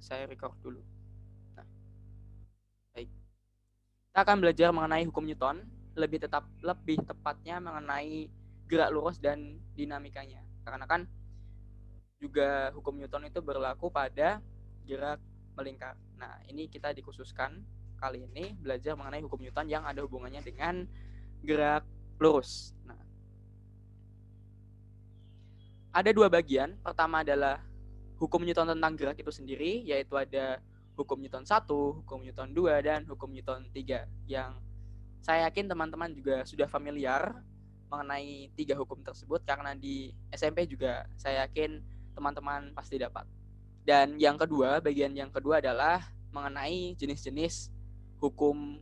saya record dulu. Nah, baik. Kita akan belajar mengenai hukum Newton, lebih tepatnya mengenai gerak lurus dan dinamikanya. Karena kan juga hukum Newton itu berlaku pada gerak melingkar. Nah, ini kita dikhususkan kali ini belajar mengenai hukum Newton yang ada hubungannya dengan gerak lurus. Nah, ada dua bagian. Pertama adalah hukum Newton tentang gerak itu sendiri, yaitu ada hukum Newton 1, hukum Newton 2, dan hukum Newton 3, yang saya yakin teman-teman juga sudah familiar mengenai tiga hukum tersebut, karena di SMP juga saya yakin teman-teman pasti dapat. Dan yang kedua, bagian yang kedua adalah mengenai jenis-jenis hukum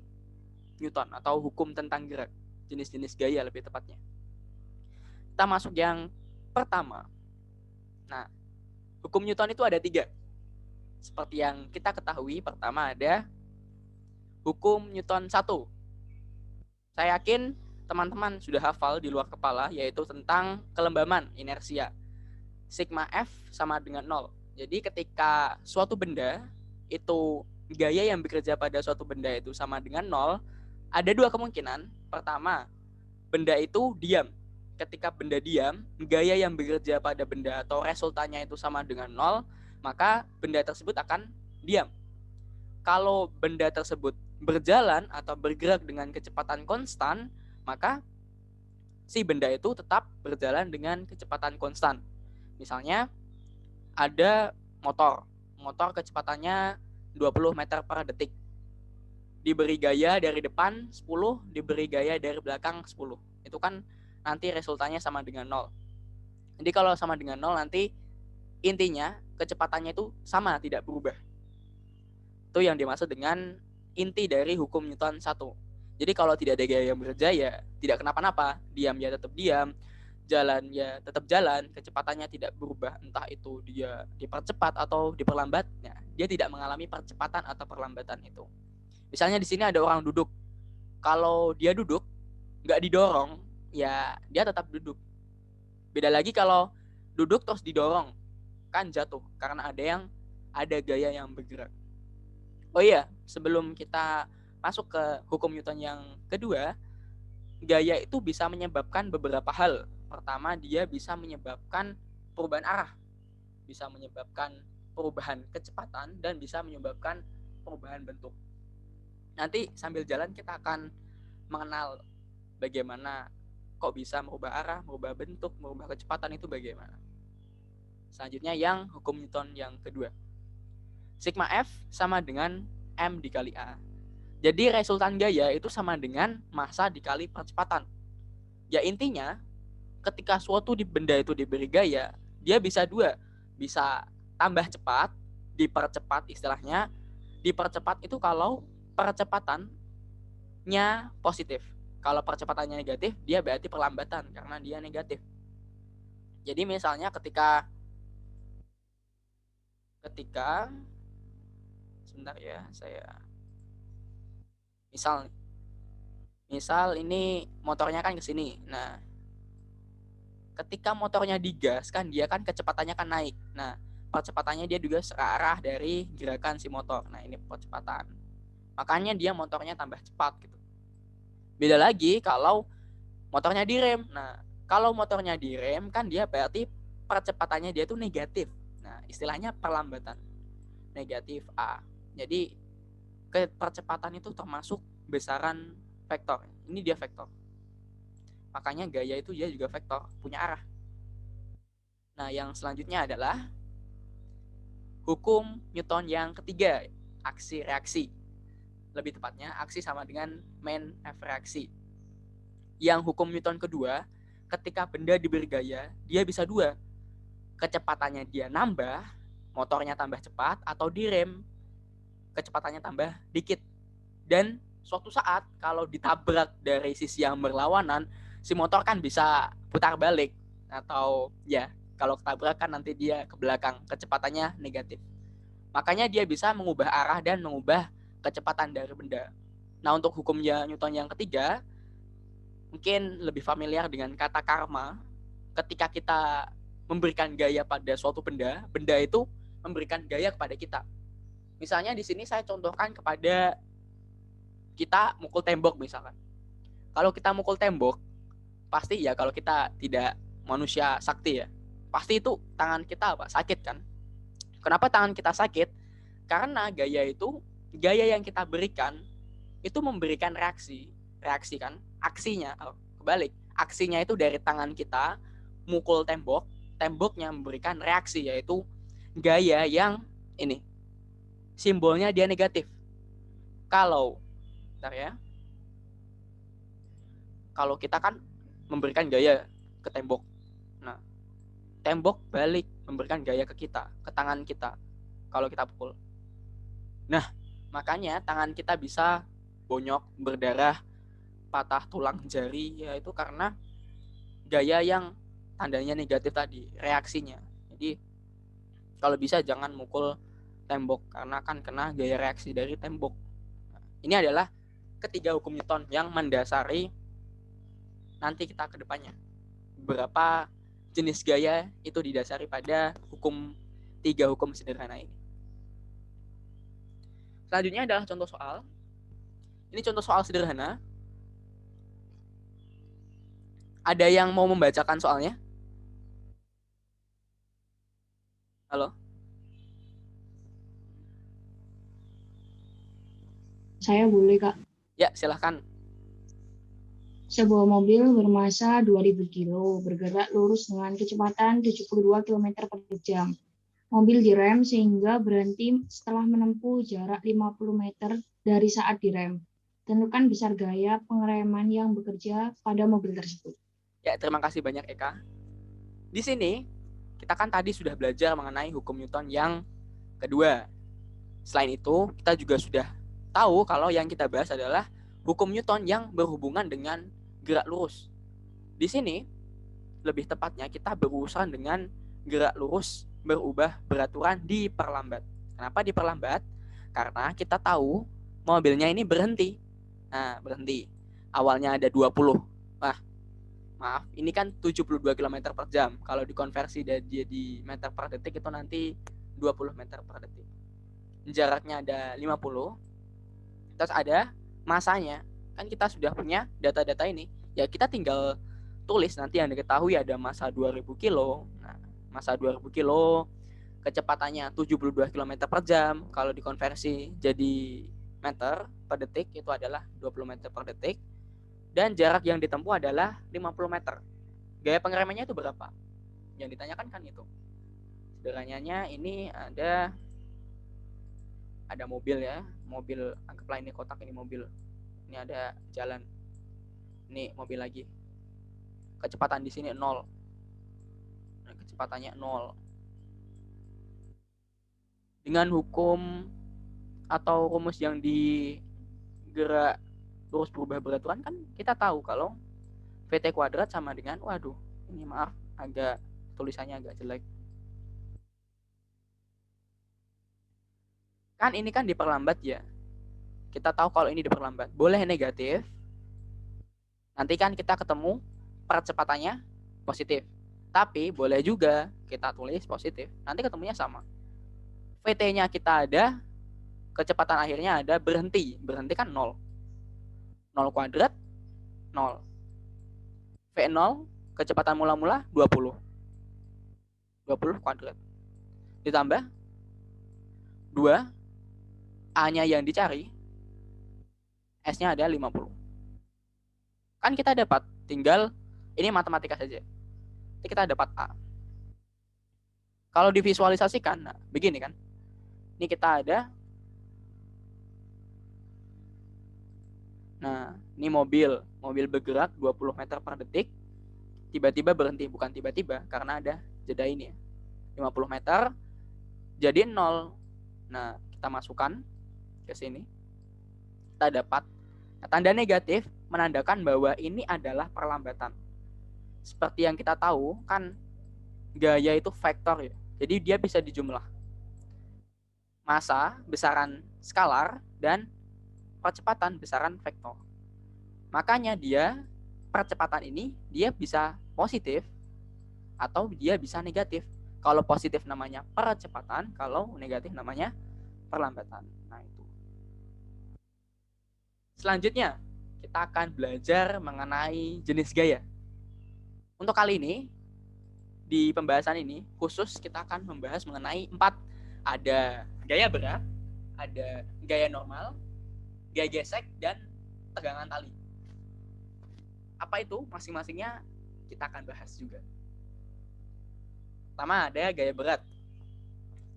Newton atau hukum tentang gerak, jenis-jenis gaya lebih tepatnya. Kita masuk yang pertama. Nah, hukum Newton itu ada 3. Seperti yang kita ketahui, pertama ada hukum Newton 1. Saya yakin teman-teman sudah hafal di luar kepala, yaitu tentang kelembaman inersia. Sigma F sama dengan 0. Jadi ketika suatu benda itu gaya yang bekerja pada suatu benda itu sama dengan 0, ada dua kemungkinan. Pertama, benda itu diam. Ketika benda diam, gaya yang bekerja pada benda atau resultannya itu sama dengan 0, maka benda tersebut akan diam. Kalau benda tersebut berjalan atau bergerak dengan kecepatan konstan, maka si benda itu tetap berjalan dengan kecepatan konstan. Misalnya ada motor kecepatannya 20 meter per detik. Diberi gaya dari depan 10, diberi gaya dari belakang 10. Itu kan nanti resultannya sama dengan 0. Jadi kalau sama dengan 0 nanti intinya kecepatannya itu sama, tidak berubah. Itu yang dimaksud dengan inti dari hukum Newton 1. Jadi kalau tidak ada gaya yang bekerja ya tidak kenapa-napa, diam ya tetap diam, jalan ya tetap jalan, kecepatannya tidak berubah, entah itu dia dipercepat atau diperlambat, ya, dia tidak mengalami percepatan atau perlambatan itu. Misalnya di sini ada orang duduk, kalau dia duduk nggak didorong, ya dia tetap duduk. Beda lagi kalau duduk terus didorong, kan jatuh karena ada gaya yang bergerak. Oh iya, sebelum kita masuk ke hukum Newton yang kedua, gaya itu bisa menyebabkan beberapa hal. Pertama, dia bisa menyebabkan perubahan arah, bisa menyebabkan perubahan kecepatan, dan bisa menyebabkan perubahan bentuk. Nanti sambil jalan kita akan mengenal bagaimana kok bisa merubah arah, merubah bentuk, merubah kecepatan itu bagaimana. Selanjutnya yang hukum Newton yang kedua. Sigma F sama dengan M dikali A. Jadi resultan gaya itu sama dengan massa dikali percepatan. Ya intinya, ketika suatu benda itu diberi gaya, dia bisa dua. Bisa tambah cepat, dipercepat istilahnya. Dipercepat itu kalau percepatannya positif. Kalau percepatannya negatif, dia berarti perlambatan karena dia negatif. Jadi misalnya ketika sebentar ya, misal ini motornya kan ke sini. Nah, ketika motornya digas kan dia kan kecepatannya kan naik. Nah, percepatannya dia juga searah dari gerakan si motor. Nah, ini percepatan. Makanya dia motornya tambah cepat gitu. Beda lagi kalau motornya direm. Nah, kalau motornya direm kan dia berarti percepatannya dia tuh negatif. Nah, istilahnya perlambatan. Negatif A. Jadi percepatan itu termasuk besaran vektor. Ini dia vektor. Makanya gaya itu dia juga vektor, punya arah. Nah, yang selanjutnya adalah hukum Newton yang ketiga, aksi reaksi. Lebih tepatnya, aksi sama dengan main F reaksi. Yang hukum Newton kedua, ketika benda diberi gaya, dia bisa dua. Kecepatannya dia nambah, motornya tambah cepat, atau direm, kecepatannya tambah dikit. Dan suatu saat kalau ditabrak dari sisi yang berlawanan, si motor kan bisa putar balik, atau ya kalau ketabrak kan nanti dia ke belakang, kecepatannya negatif. Makanya dia bisa mengubah arah dan mengubah kecepatan dari benda. Nah, untuk hukumnya Newton yang ketiga, mungkin lebih familiar dengan kata karma. Ketika kita memberikan gaya pada suatu benda, benda itu memberikan gaya kepada kita. Misalnya di sini saya contohkan kepada kita mukul tembok misalkan. Kalau kita mukul tembok, pasti ya kalau kita tidak manusia sakti ya, pasti itu tangan kita apa? Sakit kan? Kenapa tangan kita sakit? Karena gaya yang kita berikan itu memberikan reaksi kan? Aksinya kebalik. Aksinya itu dari tangan kita mukul tembok, temboknya memberikan reaksi yaitu gaya yang ini. Simbolnya dia negatif. Kalau bentar ya. Kalau kita kan memberikan gaya ke tembok. Nah, tembok balik memberikan gaya ke kita, ke tangan kita kalau kita pukul. Nah, makanya tangan kita bisa bonyok, berdarah, patah tulang jari, yaitu karena gaya yang tandanya negatif tadi, reaksinya. Jadi, kalau bisa jangan mukul tembok, karena kan kena gaya reaksi dari tembok. Nah, ini adalah ketiga hukum Newton yang mendasari nanti kita ke depannya. Beberapa jenis gaya itu didasari pada tiga hukum sederhana ini. Selanjutnya adalah contoh soal. Ini contoh soal sederhana. Ada yang mau membacakan soalnya? Halo? Saya boleh, Kak. Ya, silahkan. Sebuah mobil bermassa 2000 kilo bergerak lurus dengan kecepatan 72 km per jam. Mobil direm sehingga berhenti setelah menempuh jarak 50 meter dari saat direm. Tentukan besar gaya pengereman yang bekerja pada mobil tersebut. Ya, terima kasih banyak Eka. Di sini, kita kan tadi sudah belajar mengenai hukum Newton yang kedua. Selain itu, kita juga sudah tahu kalau yang kita bahas adalah hukum Newton yang berhubungan dengan gerak lurus. Di sini, lebih tepatnya kita berurusan dengan gerak lurus berubah beraturan diperlambat. Kenapa diperlambat? Karena kita tahu mobilnya ini berhenti. Nah, berhenti. Awalnya ada 20. Maaf, ini kan 72 km per jam. Kalau dikonversi jadi meter per detik itu nanti 20 meter per detik. Jaraknya ada 50. Terus ada masanya. Kan kita sudah punya data-data ini. Ya kita tinggal tulis nanti yang diketahui ada massa 2000 kilo. Nah, massa 2000 kilo, kecepatannya 72 km per jam. Kalau dikonversi jadi meter per detik itu adalah 20 meter per detik. Dan jarak yang ditempuh adalah 50 meter. Gaya pengeremannya itu berapa? Yang ditanyakan kan itu. Sederhananya ini ada mobil ya. Mobil, anggaplah ini kotak, ini mobil. Ini ada jalan. Ini mobil lagi. Kecepatan di sini 0. Nah, kecepatannya 0. Dengan hukum atau rumus yang di gerak lurus berubah beraturan kan kita tahu kalau VT kuadrat sama dengan, waduh, ini maaf agak tulisannya agak jelek. Kan ini kan diperlambat ya. Kita tahu kalau ini diperlambat. Boleh negatif. Nanti kan kita ketemu percepatannya positif. Tapi boleh juga kita tulis positif. Nanti ketemunya sama. VT-nya kita ada, kecepatan akhirnya ada, berhenti. Berhenti kan 0. 0 kuadrat, 0. V0, kecepatan mula-mula 20. 20 kuadrat. Ditambah 2, A-nya yang dicari, S-nya ada 50. Kan kita dapat, tinggal, ini matematika saja. Jadi kita dapat A. Kalau divisualisasikan, nah, begini kan. Ini kita ada. Nah, ini mobil bergerak 20 meter per detik, tiba-tiba berhenti, bukan tiba-tiba, karena ada jeda ini ya. 50 meter, jadi 0. Nah, kita masukkan ke sini. Kita dapat tanda negatif menandakan bahwa ini adalah perlambatan. Seperti yang kita tahu, kan gaya itu vektor ya. Jadi dia bisa dijumlah. Massa, besaran skalar, dan percepatan besaran vektor. Makanya percepatan ini dia bisa positif atau dia bisa negatif. Kalau positif namanya percepatan, kalau negatif namanya perlambatan. Nah, itu. Selanjutnya, kita akan belajar mengenai jenis gaya. Untuk kali ini, di pembahasan ini, khusus kita akan membahas mengenai 4. Ada gaya berat, ada gaya normal, gaya gesek, dan tegangan tali. Apa itu masing-masingnya kita akan bahas juga. Pertama ada gaya berat.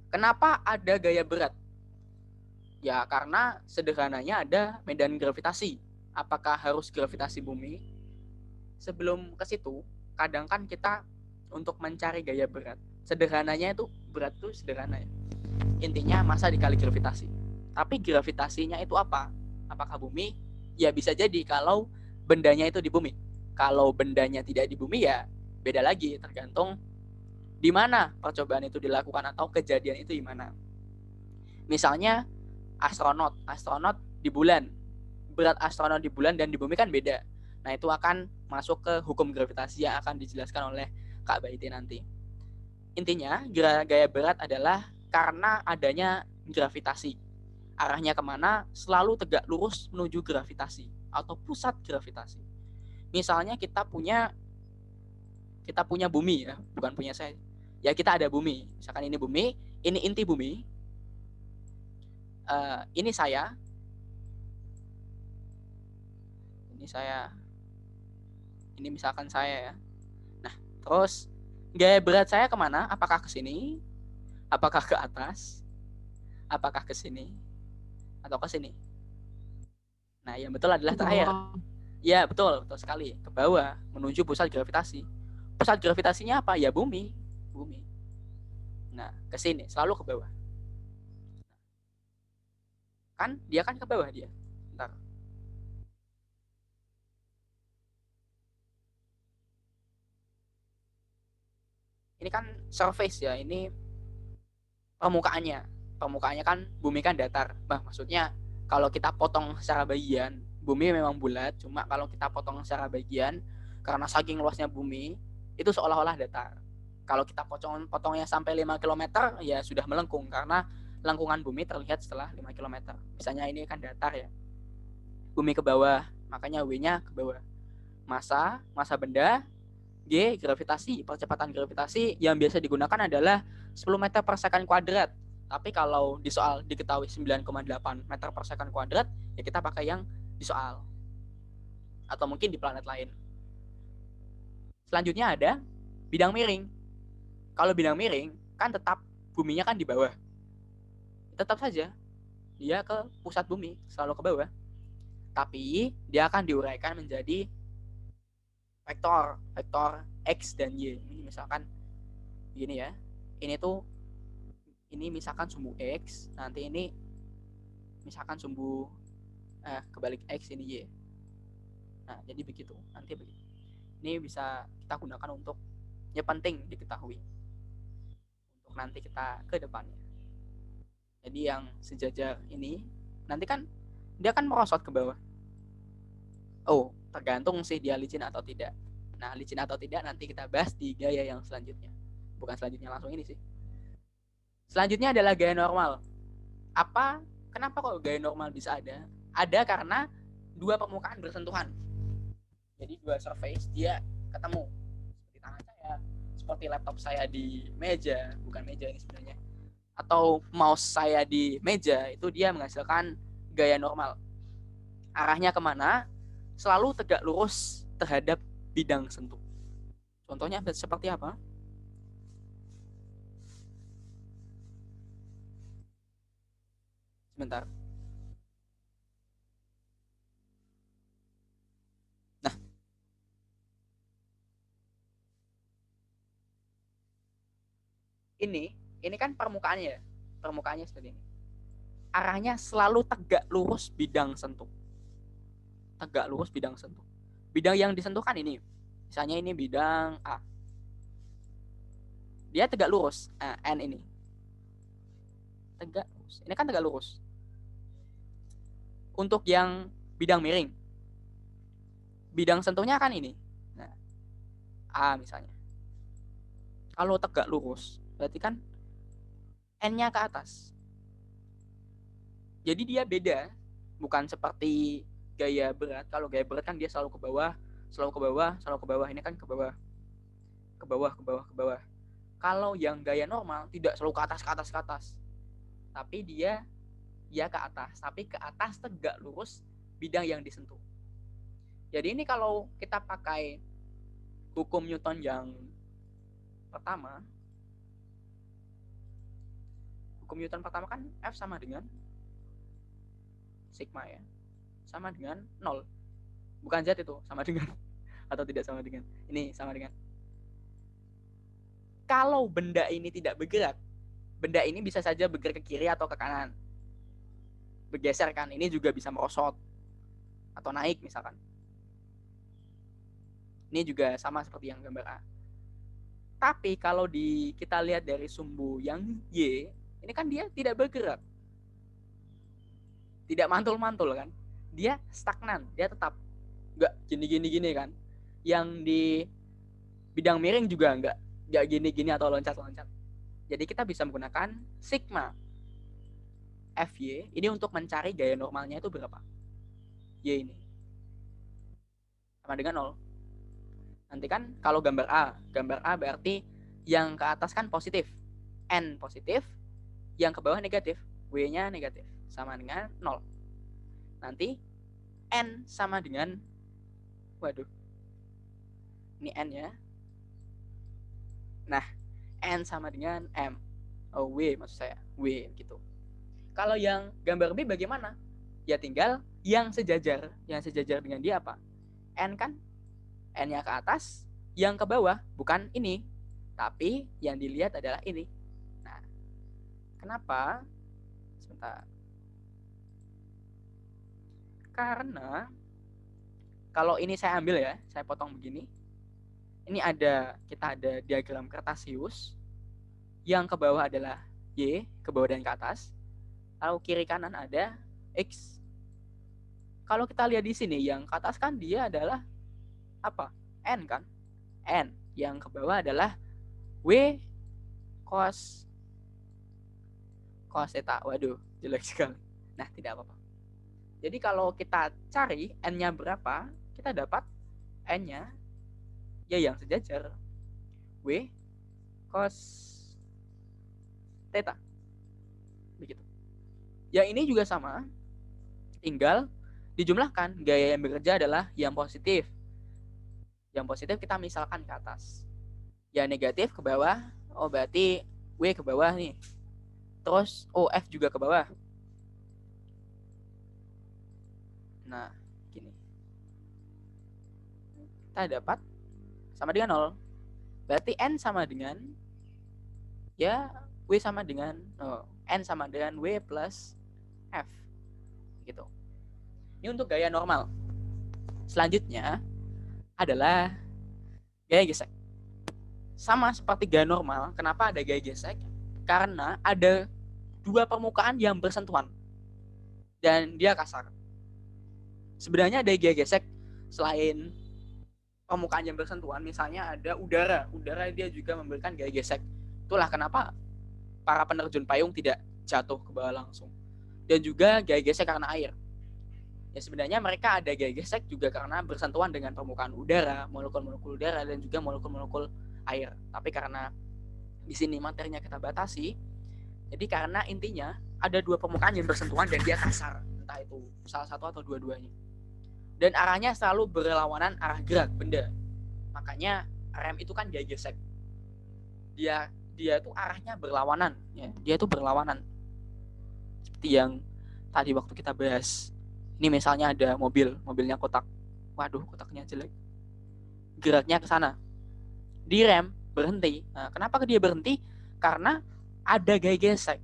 Kenapa ada gaya berat? Ya karena sederhananya ada medan gravitasi. Apakah harus gravitasi bumi? Sebelum ke situ, kadang kan kita untuk mencari gaya berat. Sederhananya itu berat itu sederhana ya. Intinya massa dikali gravitasi. Tapi gravitasinya itu apa? Apakah bumi? Ya bisa jadi kalau bendanya itu di bumi. Kalau bendanya tidak di bumi ya beda lagi, tergantung di mana percobaan itu dilakukan atau kejadian itu di mana. Misalnya astronot di bulan. Berat astronot di bulan dan di bumi kan beda. Nah, itu akan masuk ke hukum gravitasi yang akan dijelaskan oleh Kak Baiti nanti. Intinya, gaya berat adalah karena adanya gravitasi. Arahnya kemana? Selalu tegak lurus menuju gravitasi atau pusat gravitasi. Misalnya kita punya bumi ya, bukan punya saya. Ya kita ada bumi. Misalkan ini bumi, ini inti bumi. Ini saya. Ini misalkan saya ya. Nah, terus gaya berat saya kemana? Apakah ke sini? Apakah ke atas? Apakah ke sini? Atau ke sini? Nah, yang betul adalah terakhir. Ya, betul sekali. Ke bawah, menuju pusat gravitasi. Pusat gravitasinya apa? Ya bumi. Nah, ke sini, selalu ke bawah. Kan dia kan ke bawah dia. Bentar. Ini kan surface ya, ini permukaannya kan bumi kan datar. Maksudnya kalau kita potong secara bagian, bumi memang bulat, cuma kalau kita potong secara bagian karena saking luasnya bumi itu seolah-olah datar. Kalau kita potongnya sampai 5 km ya sudah melengkung karena lengkungan bumi terlihat setelah 5 km. Misalnya ini kan datar ya. Bumi ke bawah, makanya W-nya ke bawah. Massa benda, G gravitasi, percepatan gravitasi yang biasa digunakan adalah 10 meter per second kuadrat. Tapi kalau di soal diketahui 9,8 meter per second kuadrat, ya kita pakai yang di soal. Atau mungkin di planet lain. Selanjutnya ada bidang miring. Kalau bidang miring, kan tetap buminya kan di bawah. Tetap saja, dia ke pusat bumi, selalu ke bawah. Tapi dia akan diuraikan menjadi vektor X dan Y. Ini misalkan gini ya. Ini misalkan sumbu X, nanti ini misalkan sumbu kebalik X ini Y. Nah, jadi begitu. Nanti begitu. Ini bisa kita gunakan untuk penting diketahui untuk nanti kita ke depannya. Jadi yang sejajar ini nanti kan dia kan merosot ke bawah. Oh, tergantung sih dia licin atau tidak. Nah, licin atau tidak nanti kita bahas di gaya yang selanjutnya. Bukan selanjutnya, langsung ini sih. Selanjutnya adalah gaya normal. Kenapa kok gaya normal bisa ada? Ada karena dua permukaan bersentuhan. Jadi dua surface dia ketemu. Seperti tangan saya, seperti laptop saya di meja, bukan meja ini sebenarnya. Atau mouse saya di meja, itu dia menghasilkan gaya normal. Arahnya kemana? Selalu tegak lurus terhadap bidang sentuh. Contohnya seperti apa? Sebentar. Nah, ini kan permukaannya seperti ini. Arahnya selalu tegak lurus bidang sentuh. Bidang yang disentuh kan ini. Misalnya ini bidang A. Dia tegak lurus. N ini. Tegak lurus. Ini kan tegak lurus. Untuk yang bidang miring, bidang sentuhnya kan ini. Nah, A misalnya. Kalau tegak lurus, berarti kan N-nya ke atas. Jadi dia beda, bukan seperti gaya berat. Kalau gaya berat kan dia selalu ke bawah, selalu ke bawah, selalu ke bawah. Ini kan ke bawah, ke bawah, ke bawah, ke bawah. Kalau yang gaya normal tidak selalu ke atas, ke atas, ke atas. Tapi dia ke atas, tapi ke atas tegak lurus bidang yang disentuh. Jadi ini kalau kita pakai hukum Newton yang pertama, hukum Newton pertama kan F sama dengan sigma ya, sama dengan 0. Bukan Z itu, sama dengan atau tidak sama dengan. Ini sama dengan. Kalau benda ini tidak bergerak, benda ini bisa saja bergerak ke kiri atau ke kanan. Bergeser kan, ini juga bisa merosot atau naik misalkan. Ini juga sama seperti yang gambar A. Tapi kalau kita lihat dari sumbu yang Y, ini kan dia tidak bergerak. Tidak mantul-mantul kan. Dia stagnan, dia tetap enggak gini kan. Yang di bidang miring juga enggak gini-gini atau loncat-loncat. Jadi kita bisa menggunakan sigma Fy ini untuk mencari gaya normalnya itu berapa. Y ini sama dengan 0. Nanti kan kalau gambar A berarti yang ke atas kan positif, N positif, yang ke bawah negatif, W-nya negatif, sama dengan 0. Nanti N sama dengan, waduh, ini N ya. Nah, N sama dengan M. Oh, W maksud saya, W gitu. Kalau yang gambar B bagaimana? Ya tinggal yang sejajar dengan dia apa? N kan? N-nya ke atas, yang ke bawah bukan ini, tapi yang dilihat adalah ini. Nah, kenapa? Sebentar. Karena kalau ini saya ambil ya, saya potong begini. Ini kita ada diagram Cartesius. Yang ke bawah adalah Y, ke bawah dan ke atas. Lalu kiri kanan ada X. Kalau kita lihat di sini, yang ke atas kan dia adalah apa? N kan? N. Yang ke bawah adalah W cos theta. Waduh, jelek sekali. Nah, tidak apa-apa. Jadi kalau kita cari N-nya berapa, kita dapat N-nya ya yang sejajar. W cos theta. Begitu. Yang ini juga sama. Tinggal dijumlahkan. Gaya yang bekerja adalah yang positif. Yang positif kita misalkan ke atas. Yang negatif ke bawah. Oh, berarti W ke bawah nih. Terus F juga ke bawah. Nah, gini. Kita dapat sama dengan 0. Berarti N sama dengan ya W sama dengan N sama dengan W plus F. Gitu. Ini untuk gaya normal. Selanjutnya adalah gaya gesek. Sama seperti gaya normal. Kenapa ada gaya gesek? Karena ada dua permukaan yang bersentuhan dan dia kasar. Sebenarnya ada gaya gesek selain permukaan yang bersentuhan. Misalnya ada udara dia juga memberikan gaya gesek. Itulah kenapa para penerjun payung tidak jatuh ke bawah langsung. Dan juga gaya gesek karena air. Ya sebenarnya mereka ada gaya gesek juga karena bersentuhan dengan permukaan udara, molekul-molekul udara dan juga molekul-molekul air. Tapi karena di sini materinya kita batasi, jadi karena intinya ada dua permukaan yang bersentuhan dan dia kasar, entah itu salah satu atau dua-duanya. Dan arahnya selalu berlawanan arah gerak benda. Makanya rem itu kan gaya gesek. Dia itu arahnya berlawanan, ya. Dia itu berlawanan. Seperti yang tadi waktu kita bahas. Ini misalnya ada mobilnya kotak. Waduh, kotaknya jelek. Geraknya ke sana. Direm, berhenti. Nah, kenapa dia berhenti? Karena ada gaya gesek.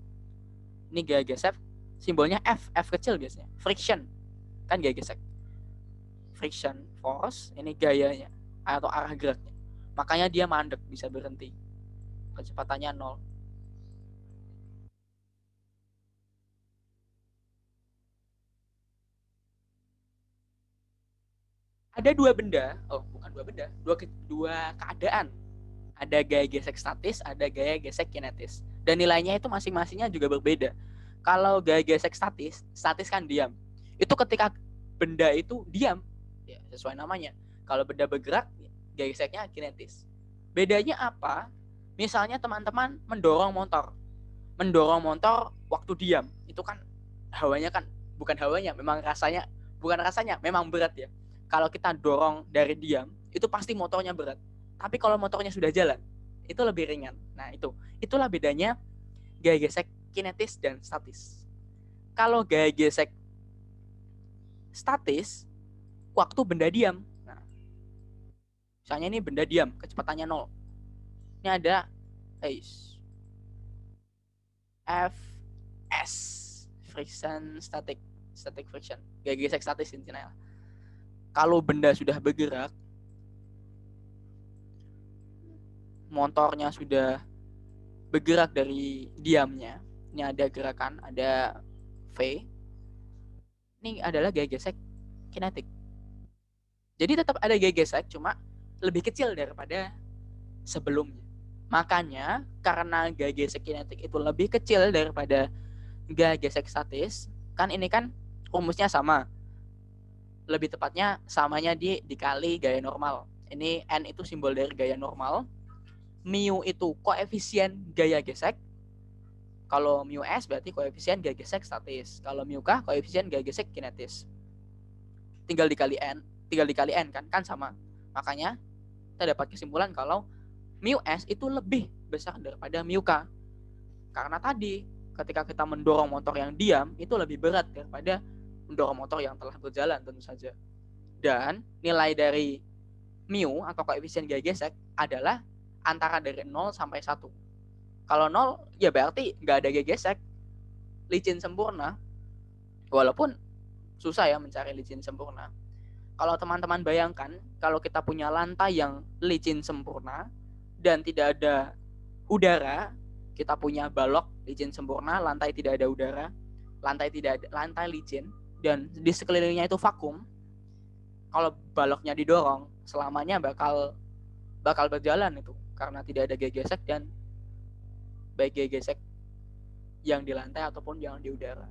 Ini gaya gesek, simbolnya F kecil biasanya. Friction. Kan gaya gesek. Friction force, ini gayanya atau arah geraknya. Makanya dia mandek, bisa berhenti. Kecepatannya 0. Ada dua benda, dua keadaan. Ada gaya gesek statis, ada gaya gesek kinetis. Dan nilainya itu masing-masingnya juga berbeda. Kalau gaya gesek statis kan diam. Itu ketika benda itu diam, ya sesuai namanya. Kalau benda bergerak, gaya geseknya kinetis. Bedanya apa? Misalnya teman-teman mendorong motor waktu diam, itu kan hawanya kan bukan hawanya, memang berat ya. Kalau kita dorong dari diam, itu pasti motornya berat. Tapi kalau motornya sudah jalan, itu lebih ringan. Nah, itulah bedanya gaya gesek kinetis dan statis. Kalau gaya gesek statis, waktu benda diam. Nah, misalnya ini benda diam, kecepatannya 0. Ini ada Fs, friction static friction, gaya gesek statis intinya. Kalau benda sudah bergerak, motornya sudah bergerak dari diamnya, ini ada gerakan, ada V, ini adalah gaya gesek kinetik. Jadi tetap ada gaya gesek, cuma lebih kecil daripada sebelumnya. Makanya karena gaya gesek kinetik itu lebih kecil daripada gaya gesek statis, kan ini kan rumusnya sama. Lebih tepatnya samanya dikali gaya normal. Ini N itu simbol dari gaya normal. Mu itu koefisien gaya gesek. Kalau mu S berarti koefisien gaya gesek statis. Kalau mu K koefisien gaya gesek kinetis. Tinggal dikali N kan sama. Makanya kita dapat kesimpulan kalau mu S itu lebih besar daripada mu K. Karena tadi ketika kita mendorong motor yang diam itu lebih berat daripada mendorong motor yang telah berjalan tentu saja. Dan nilai dari mu atau koefisien gaya gesek adalah antara dari 0 sampai 1. Kalau 0 ya berarti nggak ada gaya gesek, licin sempurna. Walaupun susah ya mencari licin sempurna. Kalau teman-teman bayangkan, kalau kita punya lantai yang licin sempurna dan tidak ada udara, kita punya balok licin sempurna, lantai tidak ada udara, lantai licin, dan di sekelilingnya itu vakum. Kalau baloknya didorong, selamanya bakal berjalan itu karena tidak ada gaya gesek, dan baik gaya gesek yang di lantai ataupun yang di udara.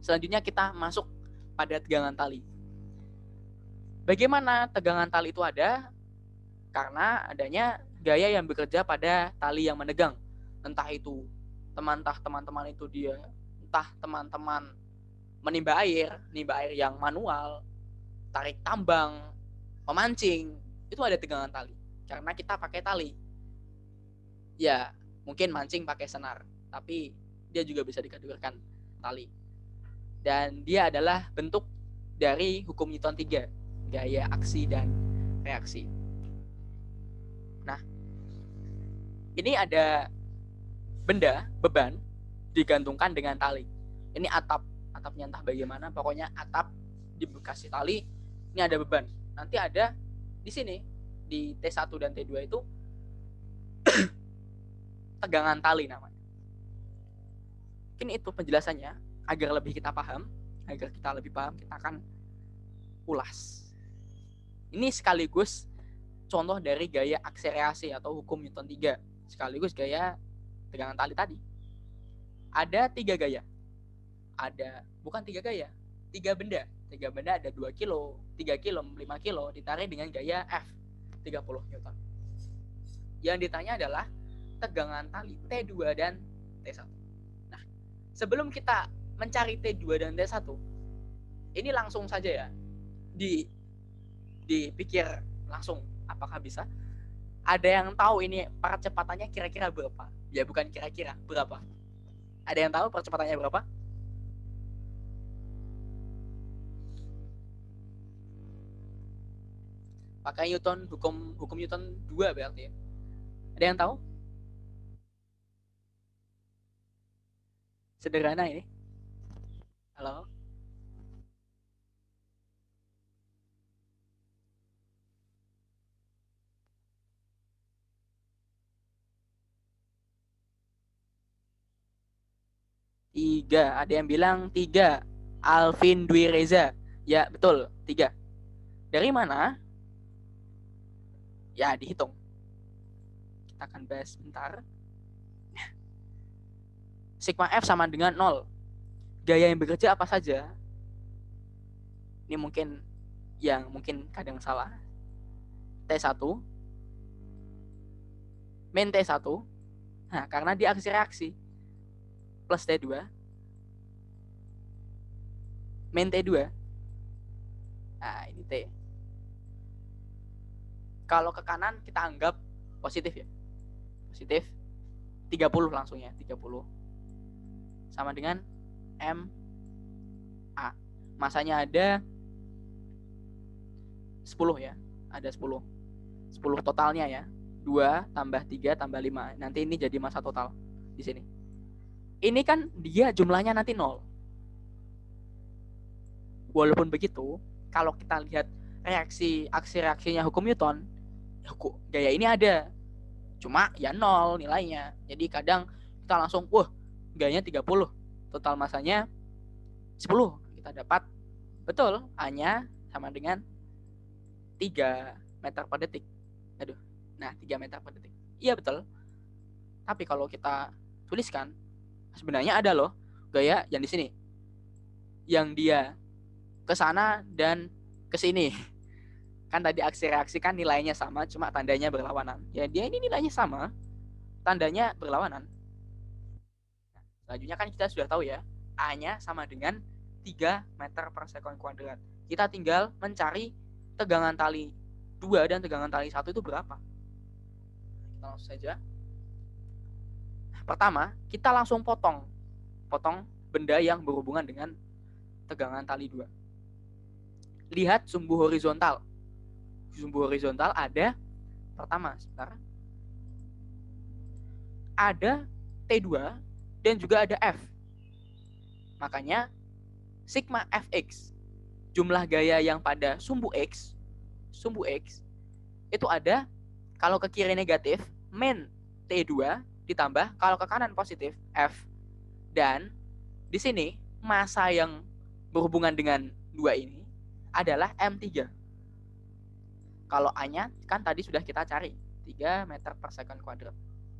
Selanjutnya kita masuk pada tegangan tali. Bagaimana tegangan tali itu ada? Karena adanya gaya yang bekerja pada tali yang menegang. Entah teman-teman itu menimba air yang manual, tarik tambang, memancing, itu ada tegangan tali. Karena kita pakai tali. Ya, mungkin mancing pakai senar, tapi dia juga bisa dikategorikan tali. Dan dia adalah bentuk dari hukum Newton 3, gaya aksi dan reaksi. Nah, ini ada beban digantungkan dengan tali. Ini atapnya entah bagaimana, pokoknya atap dikasih tali, ini ada beban. Nanti ada di sini, di T1 dan T2 itu tegangan tali namanya. Mungkin itu penjelasannya, agar kita lebih paham, kita akan ulas. Ini sekaligus contoh dari gaya akselerasi atau hukum Newton 3, sekaligus gaya tegangan tali tadi. Ada 3 gaya. Bukan 3 gaya, 3 benda. 3 benda ada 2 kilo, 3 kilo, 5 kilo ditarik dengan gaya F 30 Newton. Yang ditanya adalah tegangan tali T2 dan T1. Nah, sebelum kita mencari T2 dan T1, ini langsung saja ya dipikir langsung, apakah bisa? Ada yang tahu ini percepatannya kira-kira berapa? Ya bukan kira-kira, berapa? Ada yang tahu percepatannya berapa? Pakai Newton, hukum Newton 2 berarti ya. Ada yang tahu? Sederhana ini. Halo? Tiga. Ada yang bilang 3. Alvin Dwi Reza. Ya, betul. 3. Dari mana? Ya, dihitung. Kita akan bahas bentar. sigma F sama dengan 0. Gaya yang bekerja apa saja? Ini mungkin kadang salah. T1 min T1. Nah, karena dia aksi reaksi. Plus T2 min T2. Nah, ini T. Kalau ke kanan kita anggap positif ya. Positif 30 langsung ya, 30. Sama dengan M A. Masanya ada 10 ya. Ada 10. 10 totalnya ya. 2 tambah 3 tambah 5. Nanti ini jadi massa total di sini. Ini kan dia jumlahnya nanti 0. Walaupun begitu, kalau kita lihat aksi reaksinya hukum Newton, gaya ini ada. Cuma ya 0 nilainya. Jadi kadang kita langsung, gayanya 30. Total masanya 10. Kita dapat, betul, A-nya sama dengan 3 meter per detik. Nah 3 meter per detik. Iya betul. Tapi kalau kita tuliskan, sebenarnya ada loh gaya yang di sini. Yang dia ke sana dan ke sini. Kan tadi aksi reaksi kan nilainya sama, cuma tandanya berlawanan. Ya dia ini nilainya sama, tandanya berlawanan. Nah, selanjutnya kan kita sudah tahu ya, A-nya sama dengan 3 meter per sekon kuadrat. Kita tinggal mencari tegangan tali 2 dan tegangan tali 1 itu berapa. Kita langsung saja. Pertama, kita langsung potong benda yang berhubungan dengan tegangan tali 2. Lihat sumbu horizontal. Sumbu horizontal ada, pertama, sebentar. Ada T2 dan juga ada F. Makanya sigma Fx, jumlah gaya yang pada sumbu X itu ada, kalau ke kiri negatif, min T2 ditambah, kalau ke kanan positif, F. Dan di sini massa yang berhubungan dengan 2 ini adalah M3. Kalau A-nya kan tadi sudah kita cari, 3 meter per sekon kuadrat.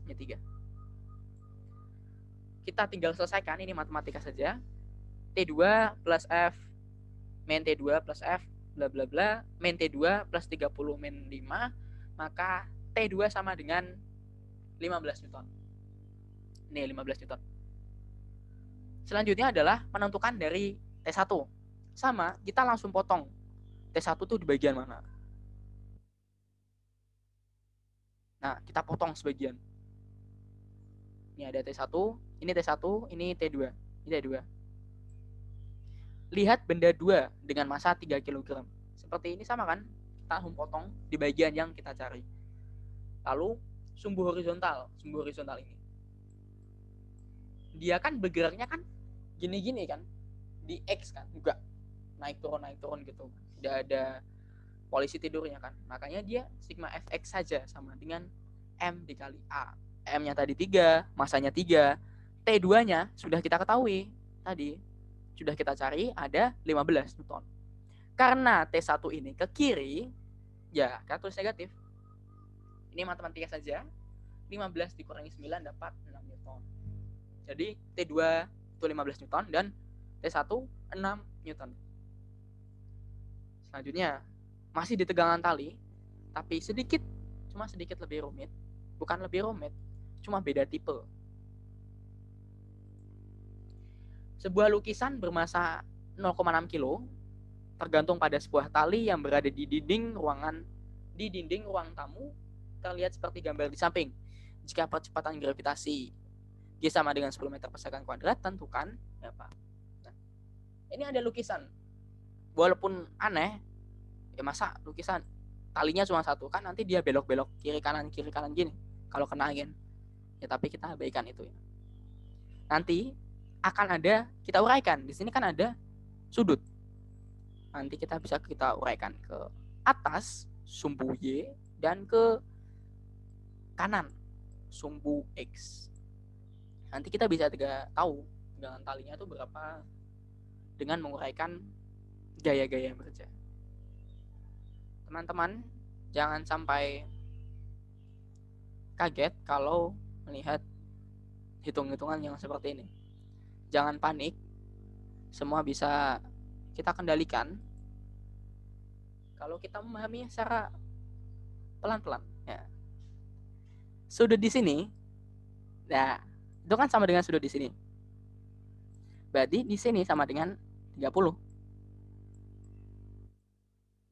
Ini 3. Kita tinggal selesaikan, ini matematika saja. T2 plus F min T2 plus F bla bla bla min T2 plus 30 min 5, maka T2 sama dengan 15 Newton. Ini 15 Newton. Selanjutnya adalah menentukan dari T1. Sama, kita langsung potong. T1 tuh di bagian mana? Nah, kita potong sebagian. Ini ada T1, ini T1, ini T2. Ini T2. Lihat benda 2 dengan massa 3 kg. Seperti ini sama kan? Kita langsung potong di bagian yang kita cari. Lalu sumbu horizontal ini. Dia kan bergeraknya kan gini-gini kan? Di X kan? Enggak. Naik turun gitu. Tidak ada polisi tidurnya kan. Makanya dia sigma Fx saja sama dengan M dikali A. M-nya tadi 3, masanya 3. T2-nya sudah kita ketahui tadi. Sudah kita cari ada 15 Newton. Karena T1 ini ke kiri, ya kita tulis negatif. Ini matematika saja. 15 dikurangi 9 dapat 6 Newton. Jadi T2 itu 15 Newton dan T1 6 Newton. Selanjutnya masih di tegangan tali, tapi cuma sedikit lebih rumit. Bukan lebih rumit, cuma beda tipe. Sebuah lukisan bermassa 0,6 kilo tergantung pada sebuah tali yang berada di dinding ruang tamu, terlihat seperti gambar di samping. Jika percepatan gravitasi G sama dengan 10 meter per sekon kuadrat, tentukan apa. Nah, ini ada lukisan. Walaupun aneh, ya masa lukisan talinya cuma satu, kan nanti dia belok-belok kiri kanan gini kalau kena angin. Ya tapi kita abaikan itu ya. Nanti akan ada, kita uraikan. Di sini kan ada sudut. Nanti kita bisa kita uraikan ke atas sumbu Y dan ke kanan sumbu X. Nanti kita bisa tahu tegangan talinya itu berapa dengan menguraikan gaya-gaya yang bekerja. Teman-teman jangan sampai kaget kalau melihat hitung-hitungan yang seperti ini. jangan panik. Semua bisa kita kendalikan kalau kita memahami secara pelan-pelan. Ya. Sudut di sini, nah itu kan sama dengan sudut di sini. Berarti di sini sama dengan 30.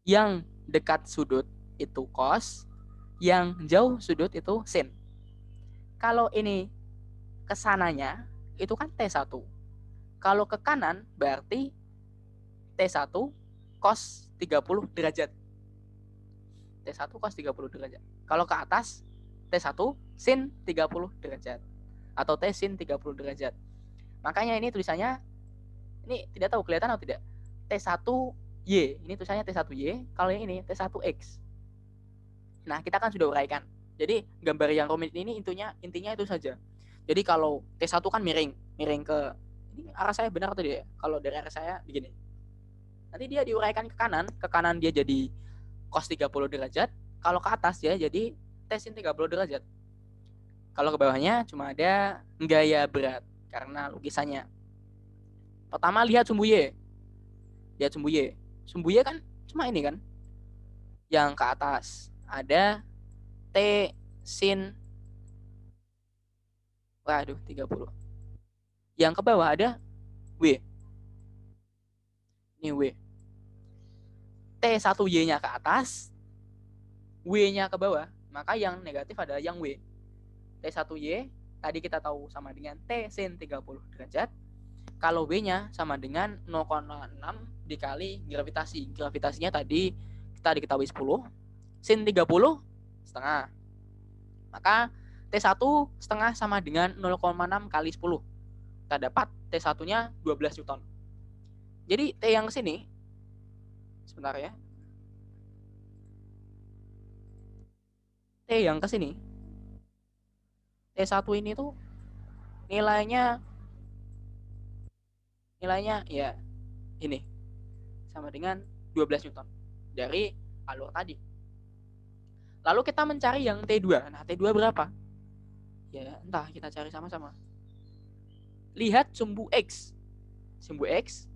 Yang dekat sudut itu cos, yang jauh sudut itu sin. Kalau ini kesananya itu kan T1. Kalau ke kanan berarti T1 cos 30 derajat. T1 cos 30 derajat. Kalau ke atas T1 sin 30 derajat atau T sin 30 derajat. Makanya ini tulisannya, ini tidak tahu kelihatan atau tidak, T1Y. Ini tulisannya T1Y, kalau yang ini T1X. Nah, kita kan sudah uraikan. Jadi gambar yang rumit ini intinya itu saja. Jadi kalau T1 kan miring ke, ini arah saya benar atau tidak? Kalau dari arah saya begini. Nanti dia diuraikan ke kanan dia jadi cos 30 derajat, kalau ke atas dia jadi T sin 30 derajat. Kalau ke bawahnya cuma ada gaya berat karena lukisannya. Pertama lihat sumbu Y. Lihat sumbu Y. Sumbu Y kan cuma ini kan. Yang ke atas ada T sin 30. Yang ke bawah ada W. Ini W. T1Y-nya ke atas, W-nya ke bawah. Maka yang negatif adalah yang W. T1Y tadi kita tahu sama dengan T sin 30 derajat. Kalau W-nya sama dengan 0,6 dikali gravitasi. Gravitasinya tadi kita diketahui 10. Sin 30 setengah. Maka T1 setengah sama dengan 0,6 kali 10. Kita dapat T1-nya 12 Newton. Jadi T yang ke sini, sebentar ya. T yang ke sini, T1 ini tuh nilainya ya ini sama dengan 12 Newton dari alur tadi. Lalu kita mencari yang T2. Nah, T2 berapa? Ya, entah, kita cari sama-sama. Lihat sumbu X. Sumbu X,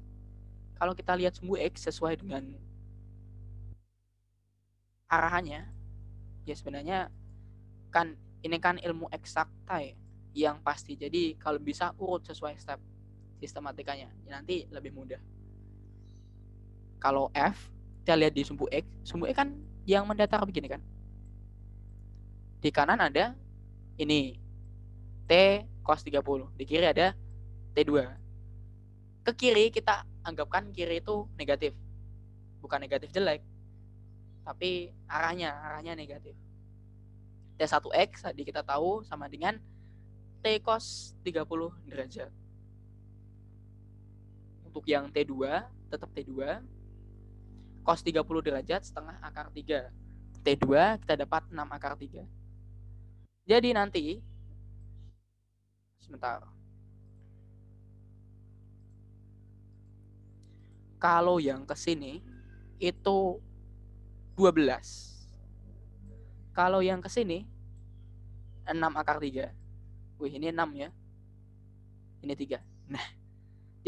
kalau kita lihat sumbu X sesuai dengan arahannya, ya sebenarnya kan ini kan ilmu eksakta ya, yang pasti. Jadi kalau bisa urut sesuai step sistematikanya, ya nanti lebih mudah. Kalau F, kita lihat di sumbu X kan yang mendatar begini kan. Di kanan ada ini T cos 30, di kiri ada T2. Ke kiri kita anggapkan kiri itu negatif. Bukan negatif jelek, tapi arahnya negatif. T1X tadi kita tahu sama dengan T cos 30 derajat. Untuk yang T2, tetap T2. Cos 30 derajat setengah akar 3. T2 kita dapat 6 akar 3. Jadi nanti, sebentar. Kalau yang ke sini itu 12. Kalau yang ke sini 6 akar 3. Wih, ini 6 ya. Ini 3. Nah,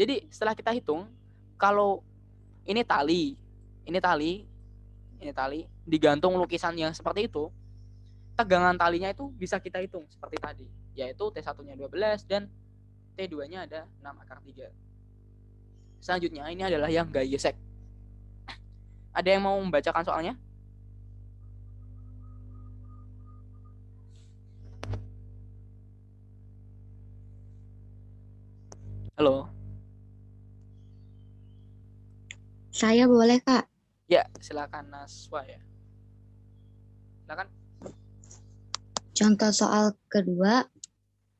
jadi setelah kita hitung, kalau ini tali, digantung lukisan yang seperti itu, tegangan talinya itu bisa kita hitung seperti tadi, yaitu T1-nya 12 dan T2-nya ada 6 akar 3. Selanjutnya ini adalah yang gaya gesek. Ada yang mau membacakan soalnya? Halo. Saya boleh, Kak? Ya, silakan Naswa ya. Silakan. Contoh soal kedua,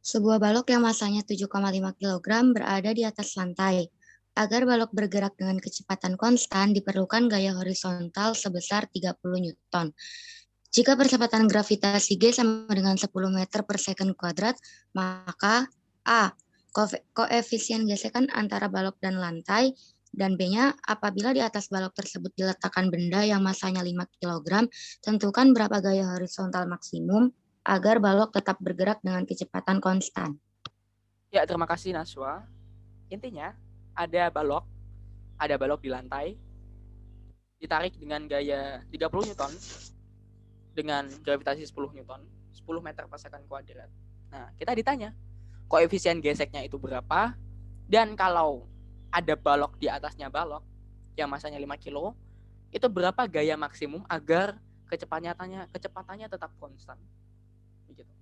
sebuah balok yang masanya 7,5 kg berada di atas lantai. Agar balok bergerak dengan kecepatan konstan, diperlukan gaya horizontal sebesar 30 Newton. Jika percepatan gravitasi G sama dengan 10 meter per second kuadrat, maka A. Koefisien gesekan antara balok dan lantai, dan B-nya, apabila di atas balok tersebut diletakkan benda yang masanya 5 kg, tentukan berapa gaya horizontal maksimum agar balok tetap bergerak dengan kecepatan konstan. Ya, terima kasih Naswa. Intinya ada balok di lantai, ditarik dengan gaya 30 Newton dengan gravitasi 10 Newton, 10 meter per second kuadrat. Nah, kita ditanya koefisien geseknya itu berapa, dan kalau ada balok di atasnya balok yang masanya 5 kilo, itu berapa gaya maksimum agar kecepatannya tetap konstan. Begitu.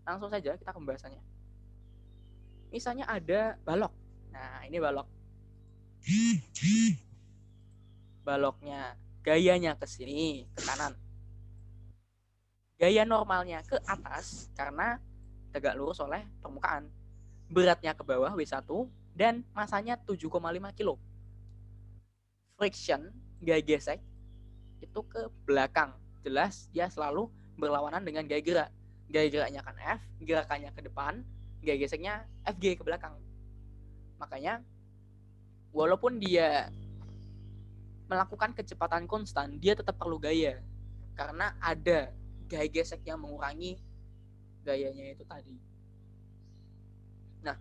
Langsung saja kita ke pembahasannya. Misalnya ada balok. Nah, ini balok. Baloknya gayanya ke sini, ke kanan. Gaya normalnya ke atas karena tegak lurus oleh permukaan. Beratnya ke bawah W1 dan masanya 7,5 kilo. Friction, gaya gesek itu ke belakang. Jelas dia selalu berlawanan dengan gaya gerak. Gaya geraknya kan F, gerakannya ke depan, gaya geseknya FG ke belakang. Makanya walaupun dia melakukan kecepatan konstan, dia tetap perlu gaya. Karena ada gaya gesek yang mengurangi gayanya itu tadi. Nah,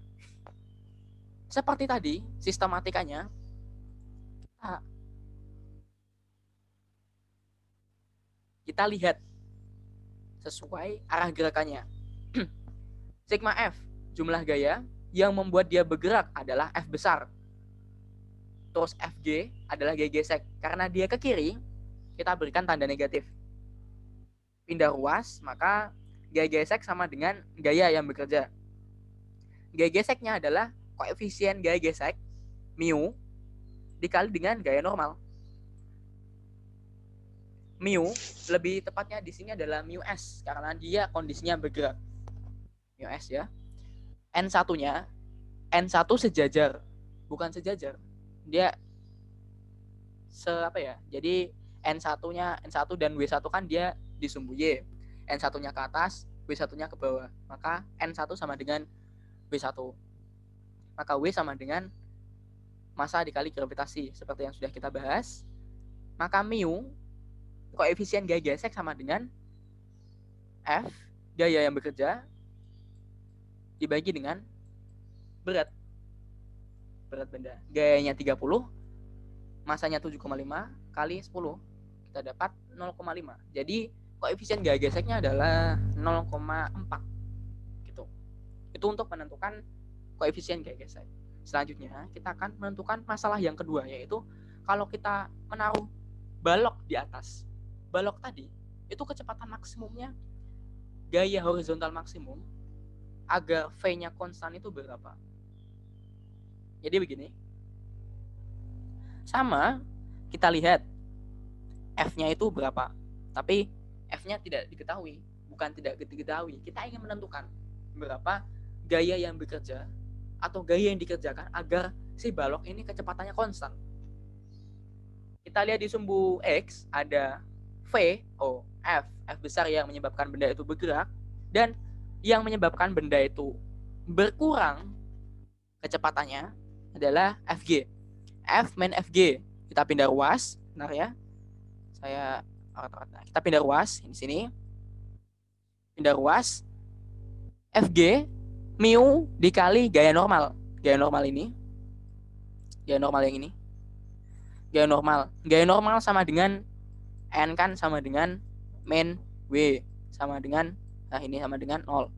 seperti tadi, sistematikanya kita lihat sesuai arah gerakannya. Sigma F, jumlah gaya yang membuat dia bergerak adalah F besar. Terus Fg adalah gaya gesek. Karena dia ke kiri, kita berikan tanda negatif. Pindah ruas, maka gaya gesek sama dengan gaya yang bekerja. Gaya geseknya adalah koefisien gaya gesek, mu, dikali dengan gaya normal. Mu, lebih tepatnya di sini adalah mu s, karena dia kondisinya bergerak. Mu s ya. N1-nya, N1 sejajar, bukan sejajar. Dia jadi N1-nya, N1 dan W1 kan dia disumbu Y. N1-nya ke atas, W1-nya ke bawah. Maka N1 sama dengan W1. Maka W sama dengan massa dikali gravitasi seperti yang sudah kita bahas. Maka mu, koefisien gaya gesek sama dengan F, gaya yang bekerja, dibagi dengan berat benda. Gayanya 30, masanya 7,5 kali 10, kita dapat 0,5. Jadi koefisien gaya geseknya adalah 0,4 gitu. Itu untuk menentukan koefisien gaya gesek. Selanjutnya kita akan menentukan masalah yang kedua, yaitu kalau kita menaruh balok di atas balok tadi, itu kecepatan maksimumnya gaya horizontal maksimum agar V-nya konstan itu berapa. Jadi begini, sama kita lihat F-nya itu berapa, tapi F-nya tidak diketahui. Bukan tidak diketahui, kita ingin menentukan berapa gaya yang bekerja atau gaya yang dikerjakan agar si balok ini kecepatannya konstan. Kita lihat di sumbu X ada V, F besar yang menyebabkan benda itu bergerak, dan yang menyebabkan benda itu berkurang kecepatannya adalah Fg. F min Fg. Kita pindah ruas, benar ya? Kita pindah ruas di sini. Pindah ruas. Fg mu dikali gaya normal. Gaya normal ini. Gaya normal yang ini. Gaya normal. Gaya normal sama dengan N kan sama dengan min W sama dengan ini sama dengan 0.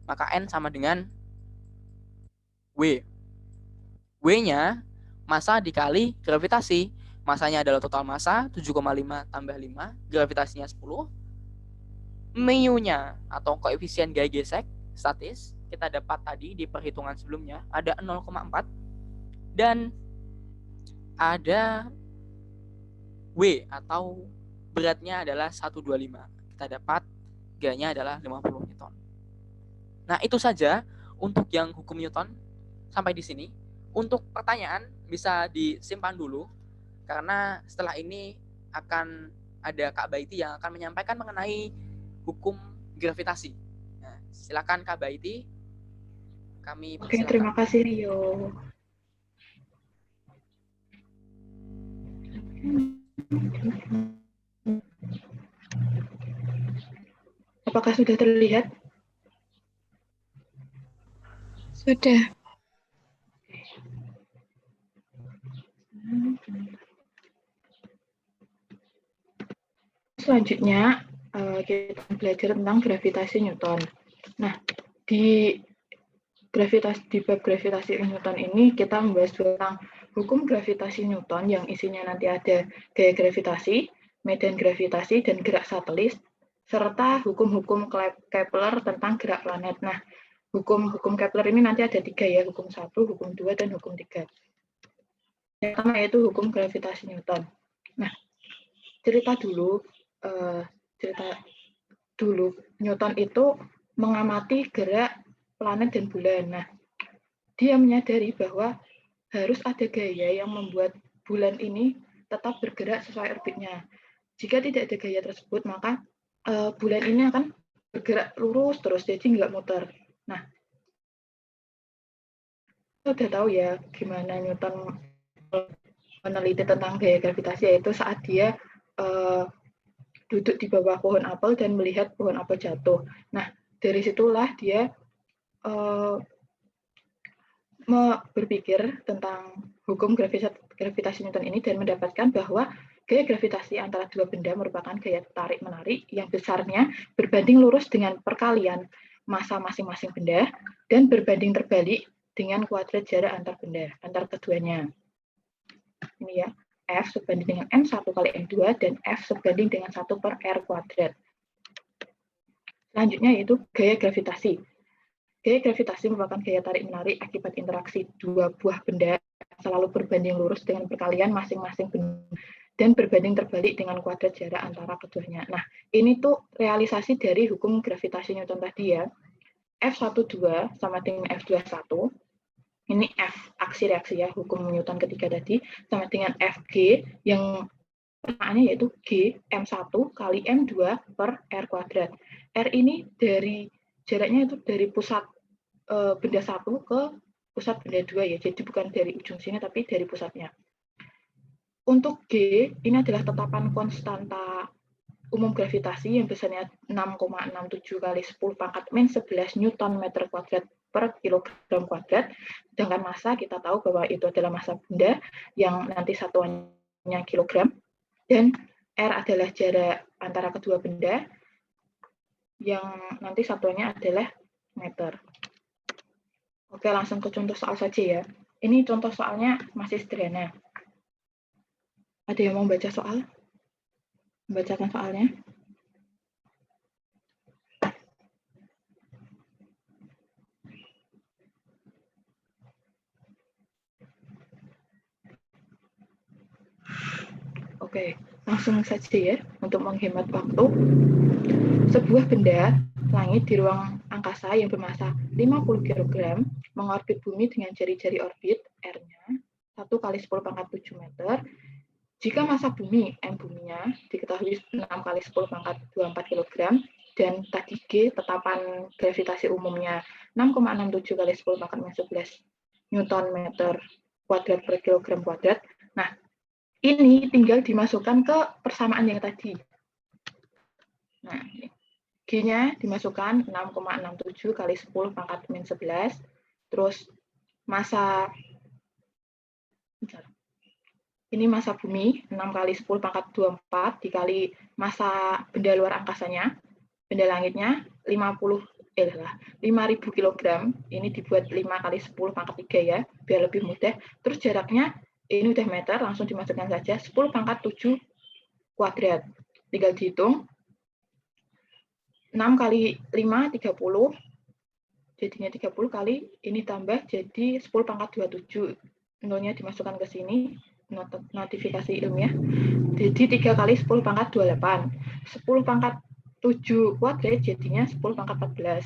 Maka N sama dengan W. W-nya massa dikali gravitasi. Massanya adalah total massa 7,5 tambah 5, gravitasinya 10. Mu-nya atau koefisien gaya gesek statis kita dapat tadi di perhitungan sebelumnya ada 0,4 dan ada W atau beratnya adalah 125. Kita dapat G-nya adalah 50 Newton. Nah, itu saja untuk yang hukum Newton sampai di sini. Untuk pertanyaan bisa disimpan dulu karena setelah ini akan ada Kak Baiti yang akan menyampaikan mengenai hukum gravitasi. Nah, silakan Kak Baiti. Kami Oke, terima kasih Rio. Apakah sudah terlihat? Sudah. selanjutnya kita belajar tentang gravitasi Newton. Nah, di bab gravitasi Newton ini kita membahas tentang hukum gravitasi Newton yang isinya nanti ada gaya gravitasi, medan gravitasi, dan gerak satelit, serta hukum-hukum Kepler tentang gerak planet. Nah, hukum-hukum Kepler ini nanti ada 3 ya, hukum 1, hukum 2, dan hukum 3. Yang pertama yaitu hukum gravitasi Newton. Nah, cerita dulu Newton itu mengamati gerak planet dan bulan. Nah, dia menyadari bahwa harus ada gaya yang membuat bulan ini tetap bergerak sesuai orbitnya. Jika tidak ada gaya tersebut, maka bulan ini akan bergerak lurus terus, jadi nggak muter. Nah, kita udah tahu ya gimana Newton meneliti tentang gaya gravitasi, yaitu saat dia duduk di bawah pohon apel dan melihat pohon apel jatuh. Nah, dari situlah dia berpikir tentang hukum gravitasi Newton ini dan mendapatkan bahwa gaya gravitasi antara dua benda merupakan gaya tarik-menarik yang besarnya berbanding lurus dengan perkalian massa masing-masing benda dan berbanding terbalik dengan kuadrat jarak antar benda, antar keduanya. Ini ya, F sebanding dengan M1 kali M2 dan F sebanding dengan 1 per R kuadrat. Selanjutnya yaitu gaya gravitasi. Gaya gravitasi merupakan gaya tarik-menarik akibat interaksi dua buah benda selalu berbanding lurus dengan perkalian masing-masing benda dan berbanding terbalik dengan kuadrat jarak antara keduanya. Nah, ini tuh realisasi dari hukum gravitasi Newton tadi ya. F12 sama dengan F21. Ini F aksi reaksi ya, hukum Newton ketiga tadi, sama dengan Fg yang pertanyaannya yaitu G M1 kali M2 per R kuadrat. R ini dari jaraknya itu dari pusat benda 1 ke pusat benda 2 ya, jadi bukan dari ujung sini tapi dari pusatnya. Untuk G, ini adalah tetapan konstanta umum gravitasi yang besarnya 6,67 kali 10 pangkat min 11 Newton meter kuadrat per kilogram kuadrat, sedangkan massa kita tahu bahwa itu adalah massa benda yang nanti satuannya kilogram, dan R adalah jarak antara kedua benda yang nanti satuannya adalah meter. Oke, langsung ke contoh soal saja ya. Ini contoh soalnya masih sederhana. Ada yang mau baca soal? Membacakan soalnya? Oke, langsung saja ya untuk menghemat waktu. Sebuah benda langit di ruang angkasa yang bermasa 50 kg mengorbit bumi dengan jari-jari orbit R-nya 1 kali 10 pangkat 7 meter. Jika massa bumi, M buminya, diketahui 6 kali 10 pangkat 24 kg, dan tadi G, tetapan gravitasi umumnya 6,67 kali 10 pangkat 11 Newton meter kuadrat per kilogram kuadrat. Nah, ini tinggal dimasukkan ke persamaan yang tadi. Nah, G-nya dimasukkan 6,67 kali 10 pangkat min 11, terus massa, ini massa bumi, 6 kali 10 pangkat 24, dikali massa benda luar angkasanya, benda langitnya, 5.000 kg, ini dibuat 5 kali 10 pangkat 3 ya, biar lebih mudah. Terus jaraknya, ini udah meter, langsung dimasukkan saja, 10 pangkat 7 kuadrat. Tinggal dihitung, 6 kali 5, 30, jadinya 30 kali, ini tambah jadi 10 pangkat 27, nolnya dimasukkan ke sini, notifikasi ilmiah, jadi 3 kali 10 pangkat 28, 10 pangkat 7 kuadrat jadinya 10 pangkat 14,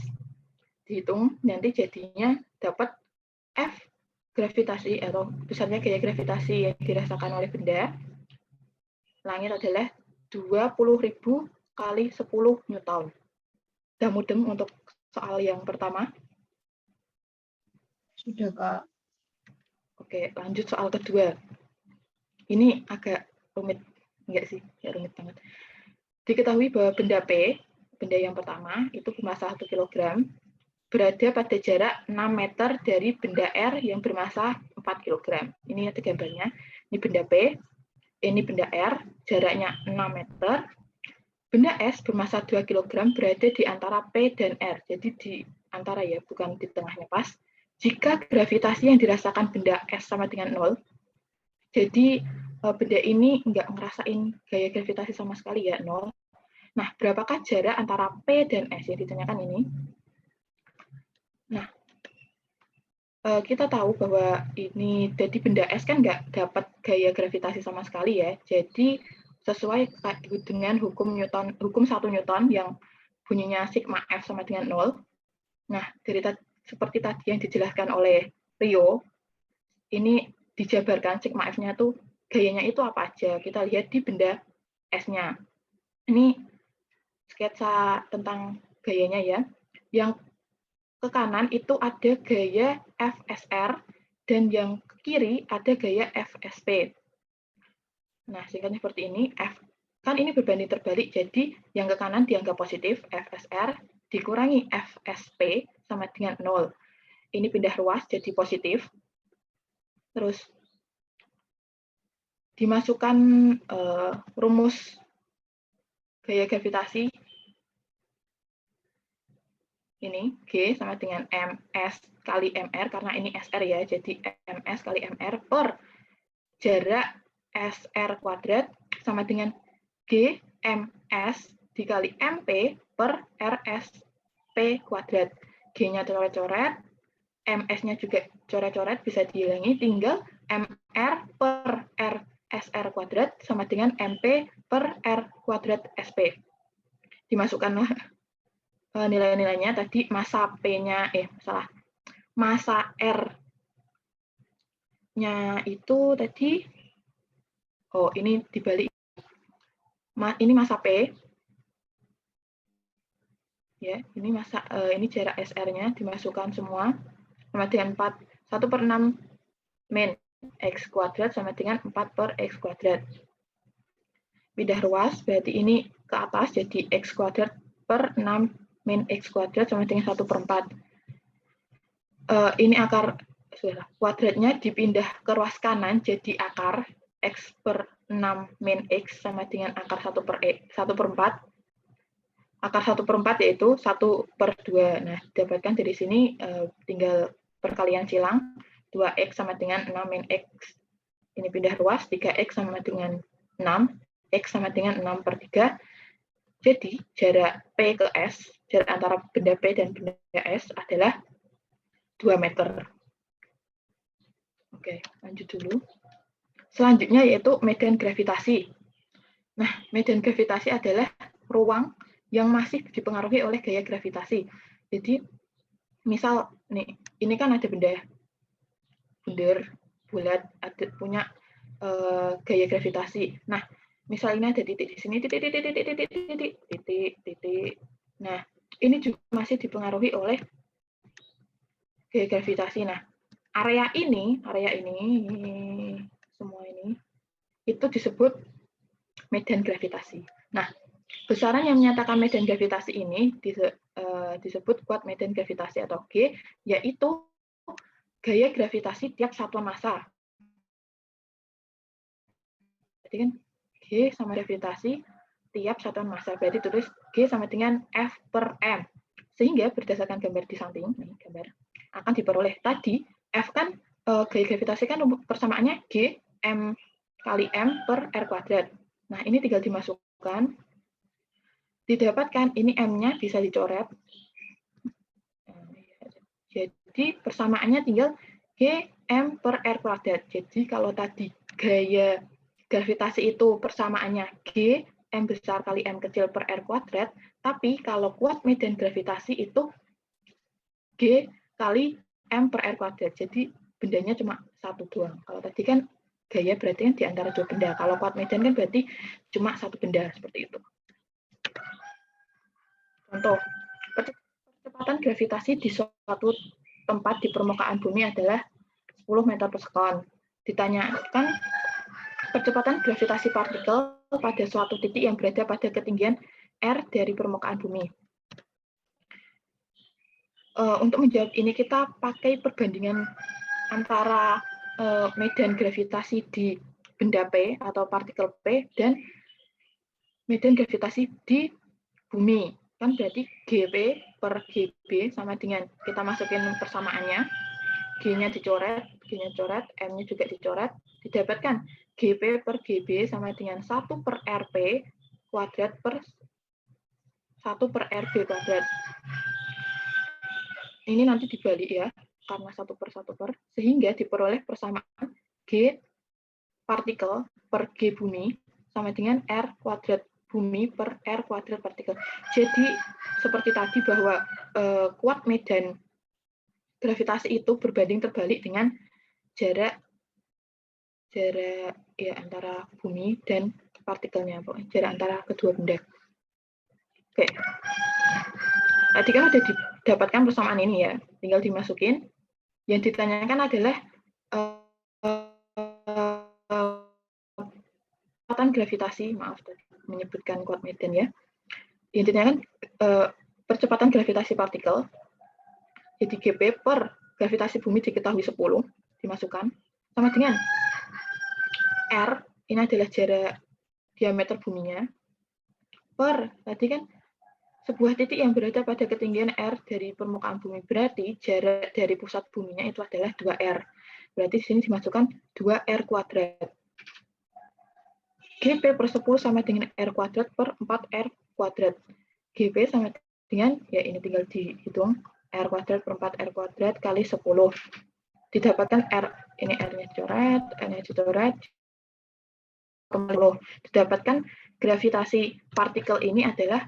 dihitung, nanti jadinya dapat F gravitasi atau besarnya gaya gravitasi yang dirasakan oleh benda langit adalah 20.000 kali 10 Newton. Sudah mudeng untuk soal yang pertama? Sudah, Kak. Oke, lanjut soal kedua. Ini agak rumit, enggak sih? Ya, rumit banget. Diketahui bahwa benda P, benda yang pertama, itu bermassa 1 kg, berada pada jarak 6 meter dari benda R yang bermassa 4 kg. Ini ada gambarnya. Ini benda P, ini benda R, jaraknya 6 meter. Benda S bermassa 2 kg berada di antara P dan R. Jadi di antara ya, bukan di tengahnya pas. Jika gravitasi yang dirasakan benda S sama dengan 0, jadi benda ini nggak ngerasain gaya gravitasi sama sekali ya, 0. Nah, berapakah jarak antara P dan S yang ditanyakan ini? Nah, kita tahu bahwa ini jadi benda S kan nggak dapat gaya gravitasi sama sekali ya. Jadi sesuai dengan hukum 1 Newton yang bunyinya sigma F sama dengan 0. Nah, seperti tadi yang dijelaskan oleh Rio, ini dijabarkan sigma F-nya tuh gayanya itu apa aja. Kita lihat di benda S-nya. Ini sketsa tentang gayanya ya. Yang ke kanan itu ada gaya FSR dan yang ke kiri ada gaya FSP. Nah, singkatnya seperti ini, kan ini berbanding terbalik, jadi yang ke kanan dianggap positif, FSR, dikurangi FSP sama dengan 0. Ini pindah ruas jadi positif. Terus dimasukkan rumus gaya gravitasi. Ini G sama dengan MS kali MR, karena ini SR ya, jadi MS kali MR per jarak SR kuadrat sama dengan G MS dikali MP per RSP kuadrat. G-nya coret-coret, MS-nya juga coret-coret, bisa dihilangi, tinggal MR per RSR kuadrat sama dengan MP per R kuadrat SP. Dimasukkanlah nilai-nilainya tadi, massa P-nya, massa R-nya itu tadi, ini dibalik, ini massa P, ya, ini ini jarak SR-nya dimasukkan semua sama dengan 1/6 min X kuadrat sama dengan 4 per X kuadrat. Pindah ruas, berarti ini ke atas jadi X kuadrat per 6 min X kuadrat sama dengan 1/4. Ini akar kuadratnya dipindah ke ruas kanan jadi akar X per 6 min X sama dengan akar 1/4. Akar 1/4 yaitu 1/2. Nah, didapatkan dari sini tinggal perkalian silang, 2X sama dengan 6 min X. Ini pindah ruas, 3X sama dengan 6, X sama dengan 6/3. Jadi, jarak P ke S, jarak antara benda P dan benda S adalah 2 meter. Oke, lanjut dulu. Selanjutnya yaitu medan gravitasi. Nah, medan gravitasi adalah ruang yang masih dipengaruhi oleh gaya gravitasi. Jadi, misal nih, ini kan ada benda bunder, bulat, punya gaya gravitasi. Nah, misal ini ada titik di sini, titik. Nah, ini juga masih dipengaruhi oleh gaya gravitasi. Nah, area ini, semua ini, itu disebut medan gravitasi. Nah, besaran yang menyatakan medan gravitasi ini disebut kuat medan gravitasi atau G, yaitu gaya gravitasi tiap satuan massa. Jadi kan G sama gravitasi tiap satuan massa. Berarti tulis G sama dengan F per M. Sehingga berdasarkan gambar di samping, nih gambar, akan diperoleh tadi F kan gaya gravitasi kan persamaannya G M kali M per R kuadrat. Nah, ini tinggal dimasukkan. Didapatkan ini M-nya bisa dicoret. Jadi persamaannya tinggal G M per R kuadrat. Jadi kalau tadi gaya gravitasi itu persamaannya G M besar kali M kecil per R kuadrat, tapi kalau kuat medan gravitasi itu G kali M per R kuadrat. Jadi bendanya cuma satu doang. Kalau tadi kan gaya berarti kan di antara dua benda. Kalau kuat medan kan berarti cuma satu benda, seperti itu. Contoh, percepatan gravitasi di suatu tempat di permukaan bumi adalah 10 meter per sekon. Ditanyakan percepatan gravitasi partikel pada suatu titik yang berada pada ketinggian R dari permukaan bumi. Untuk menjawab ini kita pakai perbandingan antara medan gravitasi di benda P atau partikel P dan medan gravitasi di bumi. Kan berarti GP per GB sama dengan, kita masukin persamaannya, G-nya dicoret, M-nya juga dicoret, didapatkan GP per GB sama dengan 1 per RP kuadrat per 1 per RB kuadrat. Ini nanti dibalik ya, karena 1 per, sehingga diperoleh persamaan G partikel per G bumi sama dengan R kuadrat bumi per R kuadrat partikel. Jadi seperti tadi bahwa kuat medan gravitasi itu berbanding terbalik dengan jarak ya antara bumi dan partikelnya, jarak antara kedua benda. Oke. Tadi kan sudah didapatkan persamaan ini ya, tinggal dimasukin. Yang ditanyakan adalah kecepatan gravitasi, maaf tadi menyebutkan kuat medan ya. Yang ditanyakan percepatan gravitasi partikel. Jadi GP per gravitasi bumi diketahui 10, dimasukkan, sama dengan R, ini adalah jarak diameter buminya, per, tadi kan sebuah titik yang berada pada ketinggian R dari permukaan bumi, berarti jarak dari pusat buminya itu adalah 2R. Berarti di sini dimasukkan 2R kuadrat. GP per 10 sama dengan R kuadrat per 4R kuadrat. GP sama dengan, ya ini tinggal dihitung, R kuadrat per 4R kuadrat kali 10. Didapatkan R, ini R-nya dicoret, R-nya dicoret, didapatkan gravitasi partikel ini adalah,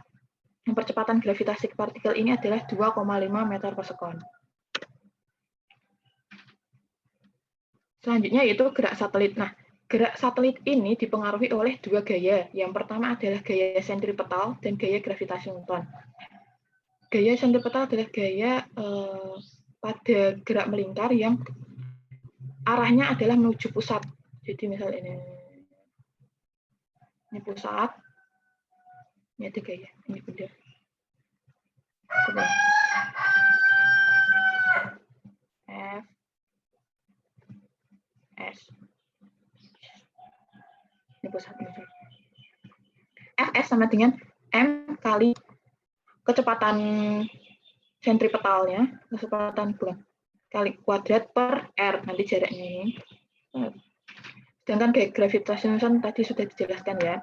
percepatan gravitasi partikel ini adalah 2,5 meter per sekon. Selanjutnya yaitu gerak satelit. Nah, gerak satelit ini dipengaruhi oleh dua gaya. Yang pertama adalah gaya sentripetal dan gaya gravitasi Newton. Gaya sentripetal adalah gaya pada gerak melingkar yang arahnya adalah menuju pusat. Jadi misal ini pusat, ini ada gaya, ini benda. F, S. Ini pusat. Fs sama dengan M kali kecepatan sentripetalnya, kecepatan bukan, kali kuadrat per R, nanti jaraknya ini. Sedangkan gaya gravitasi Newton tadi sudah dijelaskan ya.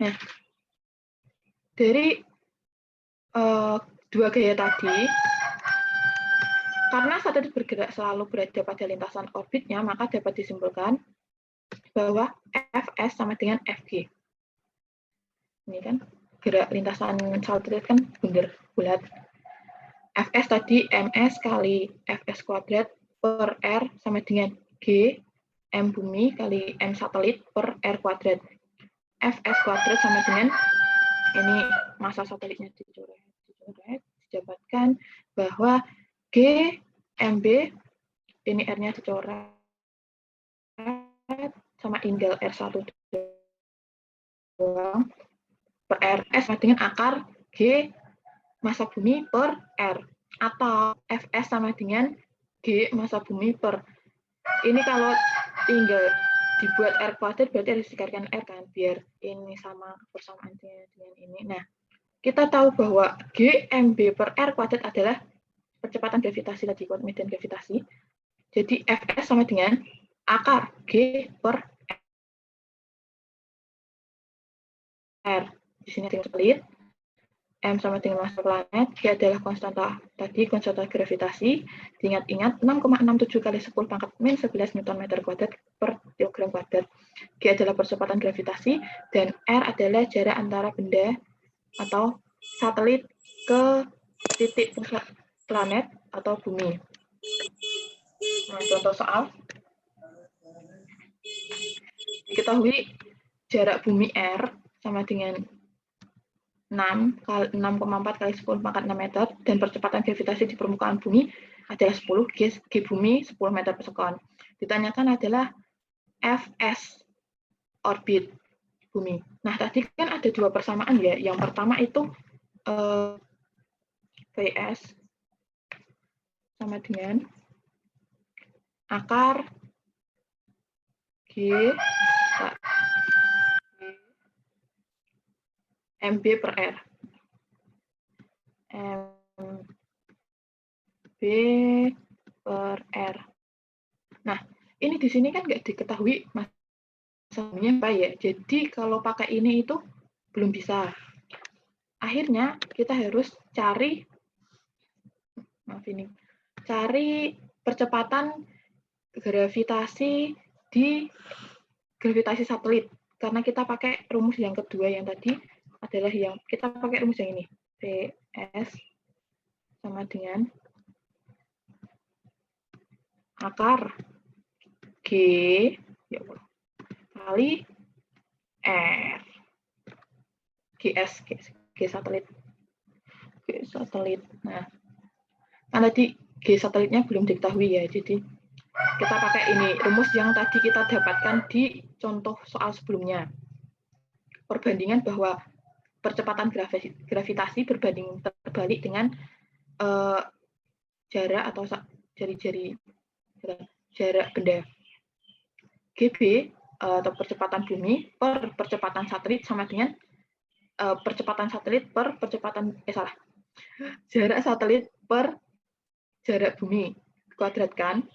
Nah, dari dua gaya tadi, karena satelit bergerak selalu berada pada lintasan orbitnya, maka dapat disimpulkan bahwa Fs sama dengan Fg. Ini kan gerak lintasan satelit kan bulat. Fs tadi ms kali Fs kuadrat per R sama dengan G M bumi kali M satelit per R kuadrat. Fs kuadrat sama dengan, ini massa satelitnya dicoret, didapatkan bahwa G MB, ini R-nya dicoret, sama tinggal R1 doang, per R, S sama dengan akar G massa bumi per R, atau Fs sama dengan G massa bumi per, ini kalau tinggal dibuat R kuadrat berarti harus dikalikan R kan, biar ini sama persamaannya dengan ini. Nah, kita tahu bahwa GMB per R kuadrat adalah percepatan gravitasi tadi, kuat medan gravitasi. Jadi Fs sama dengan akar G per R. Di sini tinggal satelit. M sama dengan massa planet, G adalah konstanta tadi, konstanta gravitasi. Diingat-ingat 6,67 kali 10 pangkat min 11 Newton meter kuadrat per kilogram kuadrat. G adalah percepatan gravitasi dan R adalah jarak antara benda atau satelit ke titik pusat planet atau bumi. Nah, contoh soal. Diketahui jarak bumi R sama dengan 6,4 kali 10 pangkat 6 meter dan percepatan gravitasi di permukaan bumi adalah 10 G bumi 10 meter per sekon. Ditanyakan adalah Fs orbit bumi. Nah, tadi kan ada dua persamaan ya. Yang pertama itu Vs sama dengan akar G MB per R. MB per R. Nah, ini di sini kan nggak diketahui masalahnya apa ya. Jadi kalau pakai ini itu belum bisa. Akhirnya kita harus cari percepatan gravitasi di gravitasi satelit. Karena kita pakai rumus yang kedua yang tadi adalah yang kita pakai rumus yang ini. PS sama dengan akar G ya Allah, kali R. G satelit. Nah, kan tadi G satelitnya belum diketahui ya, jadi kita pakai ini rumus yang tadi kita dapatkan di contoh soal sebelumnya. Perbandingan bahwa percepatan gravitasi berbanding terbalik dengan jarak atau jarak benda. GB atau percepatan bumi per percepatan satelit sama dengan percepatan satelit per percepatan jarak satelit per jarak bumi dikuadratkan.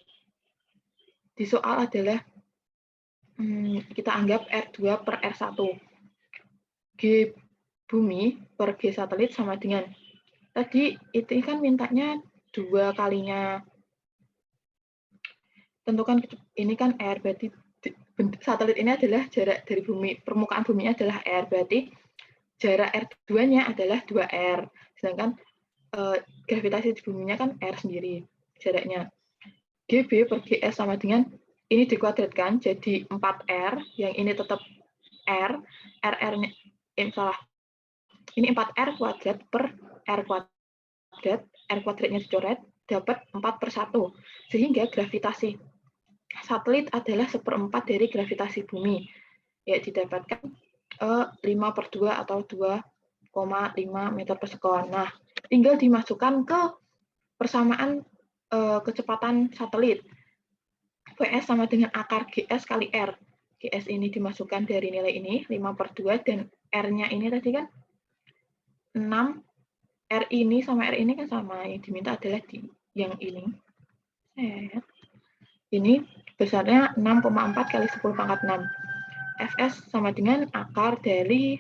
Di soal adalah kita anggap R2 per R1. G bumi per G satelit sama dengan tadi itu kan mintanya 2 kalinya, tentukan ini kan R, berarti satelit ini adalah jarak dari bumi, permukaan bumi adalah R, berarti jarak R2-nya adalah 2R, sedangkan gravitasi di buminya kan R sendiri jaraknya. GB per GS sama dengan ini dikuadratkan jadi 4R, yang ini tetap R, RR-nya ini 4R kuadrat per R kuadrat, R kuadratnya dicoret, dapat 4/1. Sehingga gravitasi satelit adalah 1/4 dari gravitasi bumi. Ya, didapatkan 5/2 atau 2,5 meter per sekon. Nah, tinggal dimasukkan ke persamaan kecepatan satelit. VS sama dengan akar GS kali R. GS ini dimasukkan dari nilai ini, 5/2, dan R-nya ini tadi kan 6. R ini sama R ini kan sama. Yang diminta adalah yang ini. Ini besarnya 6,4 kali 10 pangkat 6. Fs sama dengan akar dari,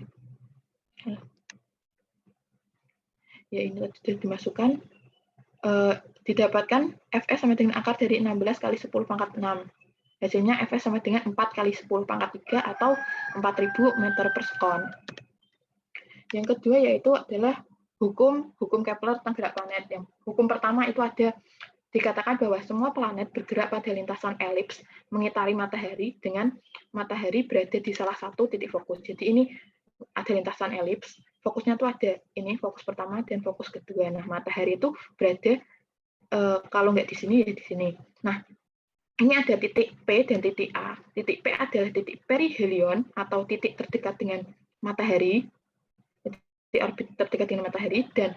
ya ini sudah dimasukkan, didapatkan Fs sama dengan akar dari 16 kali 10 pangkat 6. Hasilnya Fs sama dengan 4 kali 10 pangkat 3 atau 4.000 meter per sekon. Yang kedua yaitu adalah hukum Kepler tentang gerak planet. Yang hukum pertama itu dikatakan bahwa semua planet bergerak pada lintasan elips mengitari matahari dengan matahari berada di salah satu titik fokus. Jadi ini ada lintasan elips, fokusnya tuh ada ini fokus pertama dan fokus kedua. Nah, matahari itu berada kalau nggak di sini ya di sini. Nah, ini ada titik P dan titik A. Titik P adalah titik perihelion atau titik terdekat dengan matahari, titik orbit terdekat dengan matahari, dan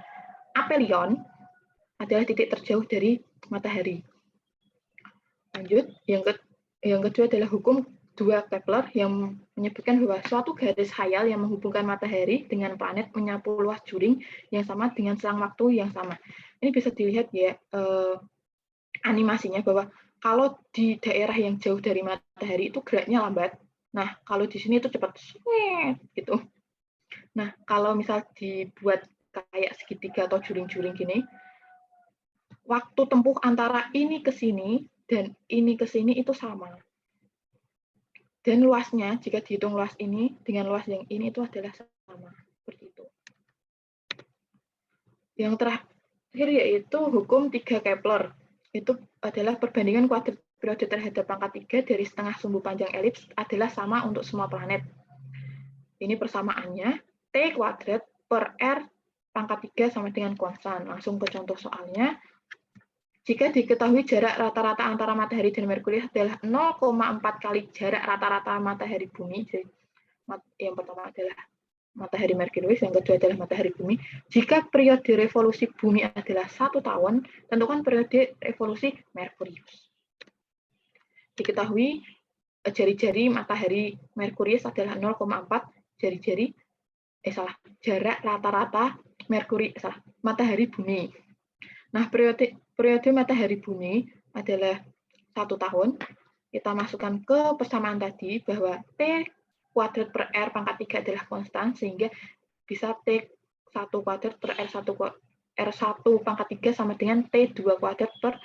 aphelion adalah titik terjauh dari matahari. Lanjut, yang kedua adalah hukum 2 Kepler yang menyebutkan bahwa suatu garis khayal yang menghubungkan matahari dengan planet menyapu luas juring yang sama dengan selang waktu yang sama. Ini bisa dilihat ya animasinya bahwa kalau di daerah yang jauh dari matahari itu geraknya lambat. Nah, kalau di sini itu cepat gitu. Nah, kalau misal dibuat kayak segitiga atau juring-juring gini, waktu tempuh antara ini ke sini dan ini ke sini itu sama. Dan luasnya, jika dihitung luas ini dengan luas yang ini itu adalah sama. Seperti itu. Yang terakhir yaitu hukum 3 Kepler. Itu adalah perbandingan kuadrat periode terhadap pangkat 3 dari setengah sumbu panjang elips adalah sama untuk semua planet. Ini persamaannya, T kuadrat per R pangkat 3 sama dengan konstan. Langsung ke contoh soalnya. Jika diketahui jarak rata-rata antara matahari dan Merkurius adalah 0,4 kali jarak rata-rata matahari bumi, jadi yang pertama adalah matahari Merkurius, yang kedua adalah matahari bumi. Jika periode revolusi bumi adalah 1 tahun, tentukan periode revolusi Merkurius. Diketahui jari-jari matahari Merkurius adalah 0,4 jari-jari jarak rata-rata matahari bumi. Nah, periode matahari bumi adalah 1 tahun. Kita masukkan ke persamaan tadi bahwa T kuadrat per R pangkat 3 adalah konstan, sehingga bisa T1 kuadrat per R1 pangkat 3 sama dengan T2 kuadrat per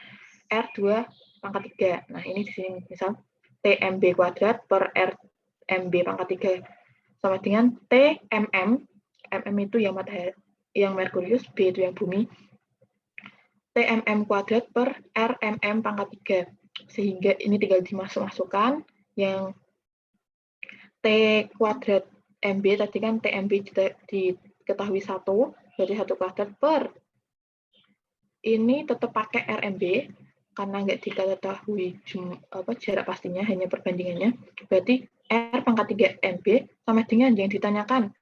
R2 pangkat 3. Nah, ini di sini misal TMB kuadrat per RMB pangkat 3 sama dengan TMM. MM itu yang matahari, yang Merkurius, B itu yang bumi. TMM kuadrat per RMM pangkat 3. Sehingga ini tinggal dimasuk-masukkan yang T kuadrat MB tadi kan TMB diketahui 1, berarti 1 kuadrat per ini tetap pakai RMB karena nggak diketahui jarak pastinya, hanya perbandingannya. Berarti R pangkat 3 MB sama dengan yang ditanyakan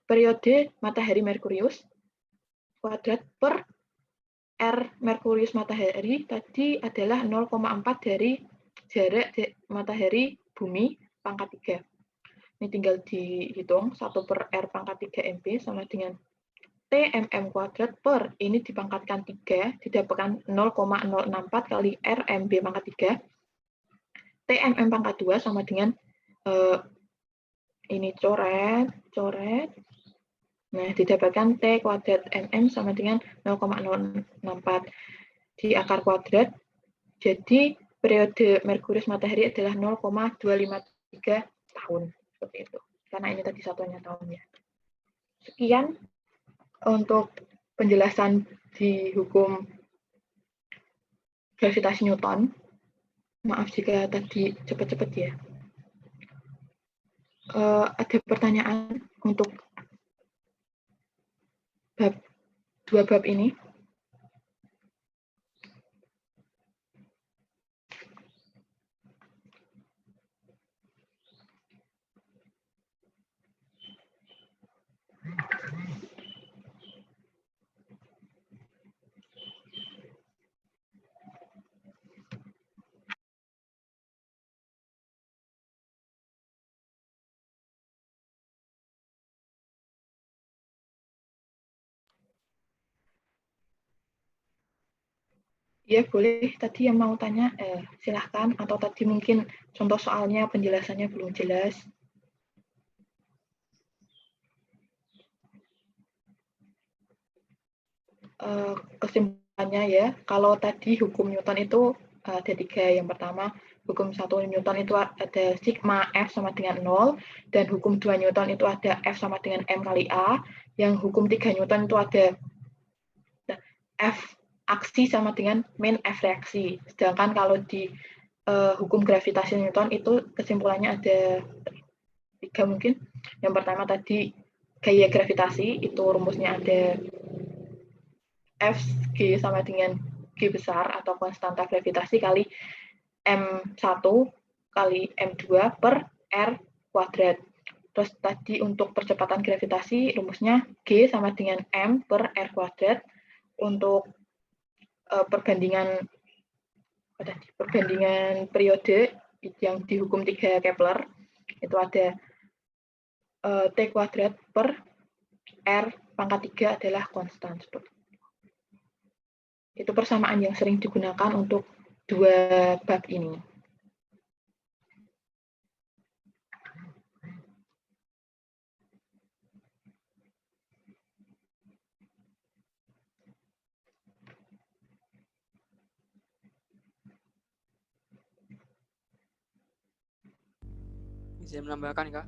periode matahari Merkurius kuadrat per R Merkurius matahari tadi adalah 0,4 dari jarak matahari bumi pangkat 3. Ini tinggal dihitung 1 per R pangkat 3 MB sama dengan TMM kuadrat per ini dipangkatkan 3 didapatkan 0,064 kali RMB pangkat 3. TMM pangkat 2 sama dengan ini coret. Nah, didapatkan T kuadrat MM sama dengan 0,064 di akar kuadrat. Jadi periode Merkurius matahari adalah 0,253 tahun. Seperti itu. Karena ini tadi satuannya tahunnya. Sekian untuk penjelasan di hukum gravitasi Newton. Maaf jika tadi cepat-cepat ya. Ada pertanyaan untuk dua bab ini? Ya, boleh. Tadi yang mau tanya, silahkan. Atau tadi mungkin contoh soalnya, penjelasannya belum jelas. Kesimpulannya ya, kalau tadi hukum Newton itu ada 3. Yang pertama, hukum 1 Newton itu ada sigma F sama dengan 0, dan hukum 2 Newton itu ada F sama dengan M kali A, yang hukum 3 Newton itu ada F aksi sama dengan min F reaksi. Sedangkan kalau di hukum gravitasi Newton itu kesimpulannya ada 3 mungkin. Yang pertama tadi gaya gravitasi, itu rumusnya ada F G sama dengan G besar atau konstanta gravitasi kali M1 kali M2 per R kuadrat. Terus tadi untuk percepatan gravitasi rumusnya G sama dengan M per R kuadrat. Untuk perbandingan periode yang dihukum 3 Kepler itu ada T kuadrat per R pangkat 3 adalah konstan. Itu persamaan yang sering digunakan untuk 2 bab ini. Bisa menambahkan, Kak?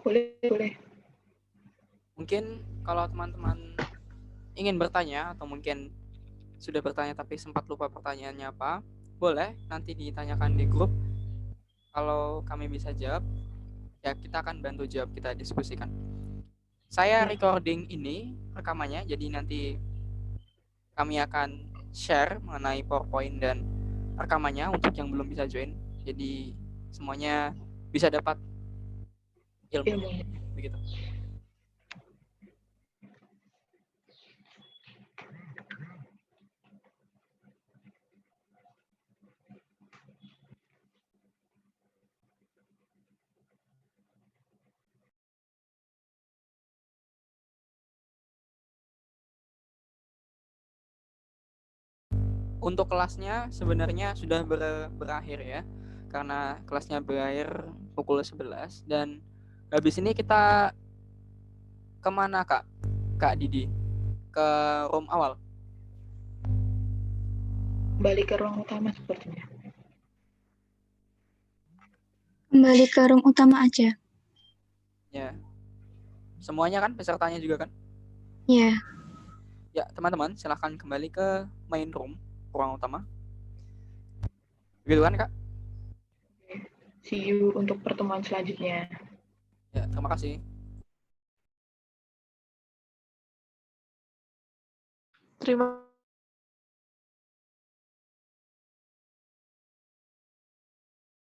Boleh. Mungkin kalau teman-teman ingin bertanya atau mungkin sudah bertanya tapi sempat lupa pertanyaannya apa, boleh nanti ditanyakan di grup. Kalau kami bisa jawab, ya kita akan bantu jawab, kita diskusikan. Saya recording ini rekamannya, jadi nanti kami akan share mengenai PowerPoint dan rekamannya untuk yang belum bisa join. Jadi semuanya bisa dapat ilmunya. Begitu. untuk kelasnya sebenarnya sudah berakhir ya. Karena kelasnya berakhir pukul 11 dan habis ini kita kemana Kak Didi? Ke room awal? Kembali ke ruang utama sepertinya. Kembali ke room utama aja. Ya. Semuanya kan, pesertanya juga kan? Ya. Ya, teman-teman, silahkan kembali ke main room, ruang utama. Begitu kan, Kak? See you untuk pertemuan selanjutnya. Ya, terima kasih. Terima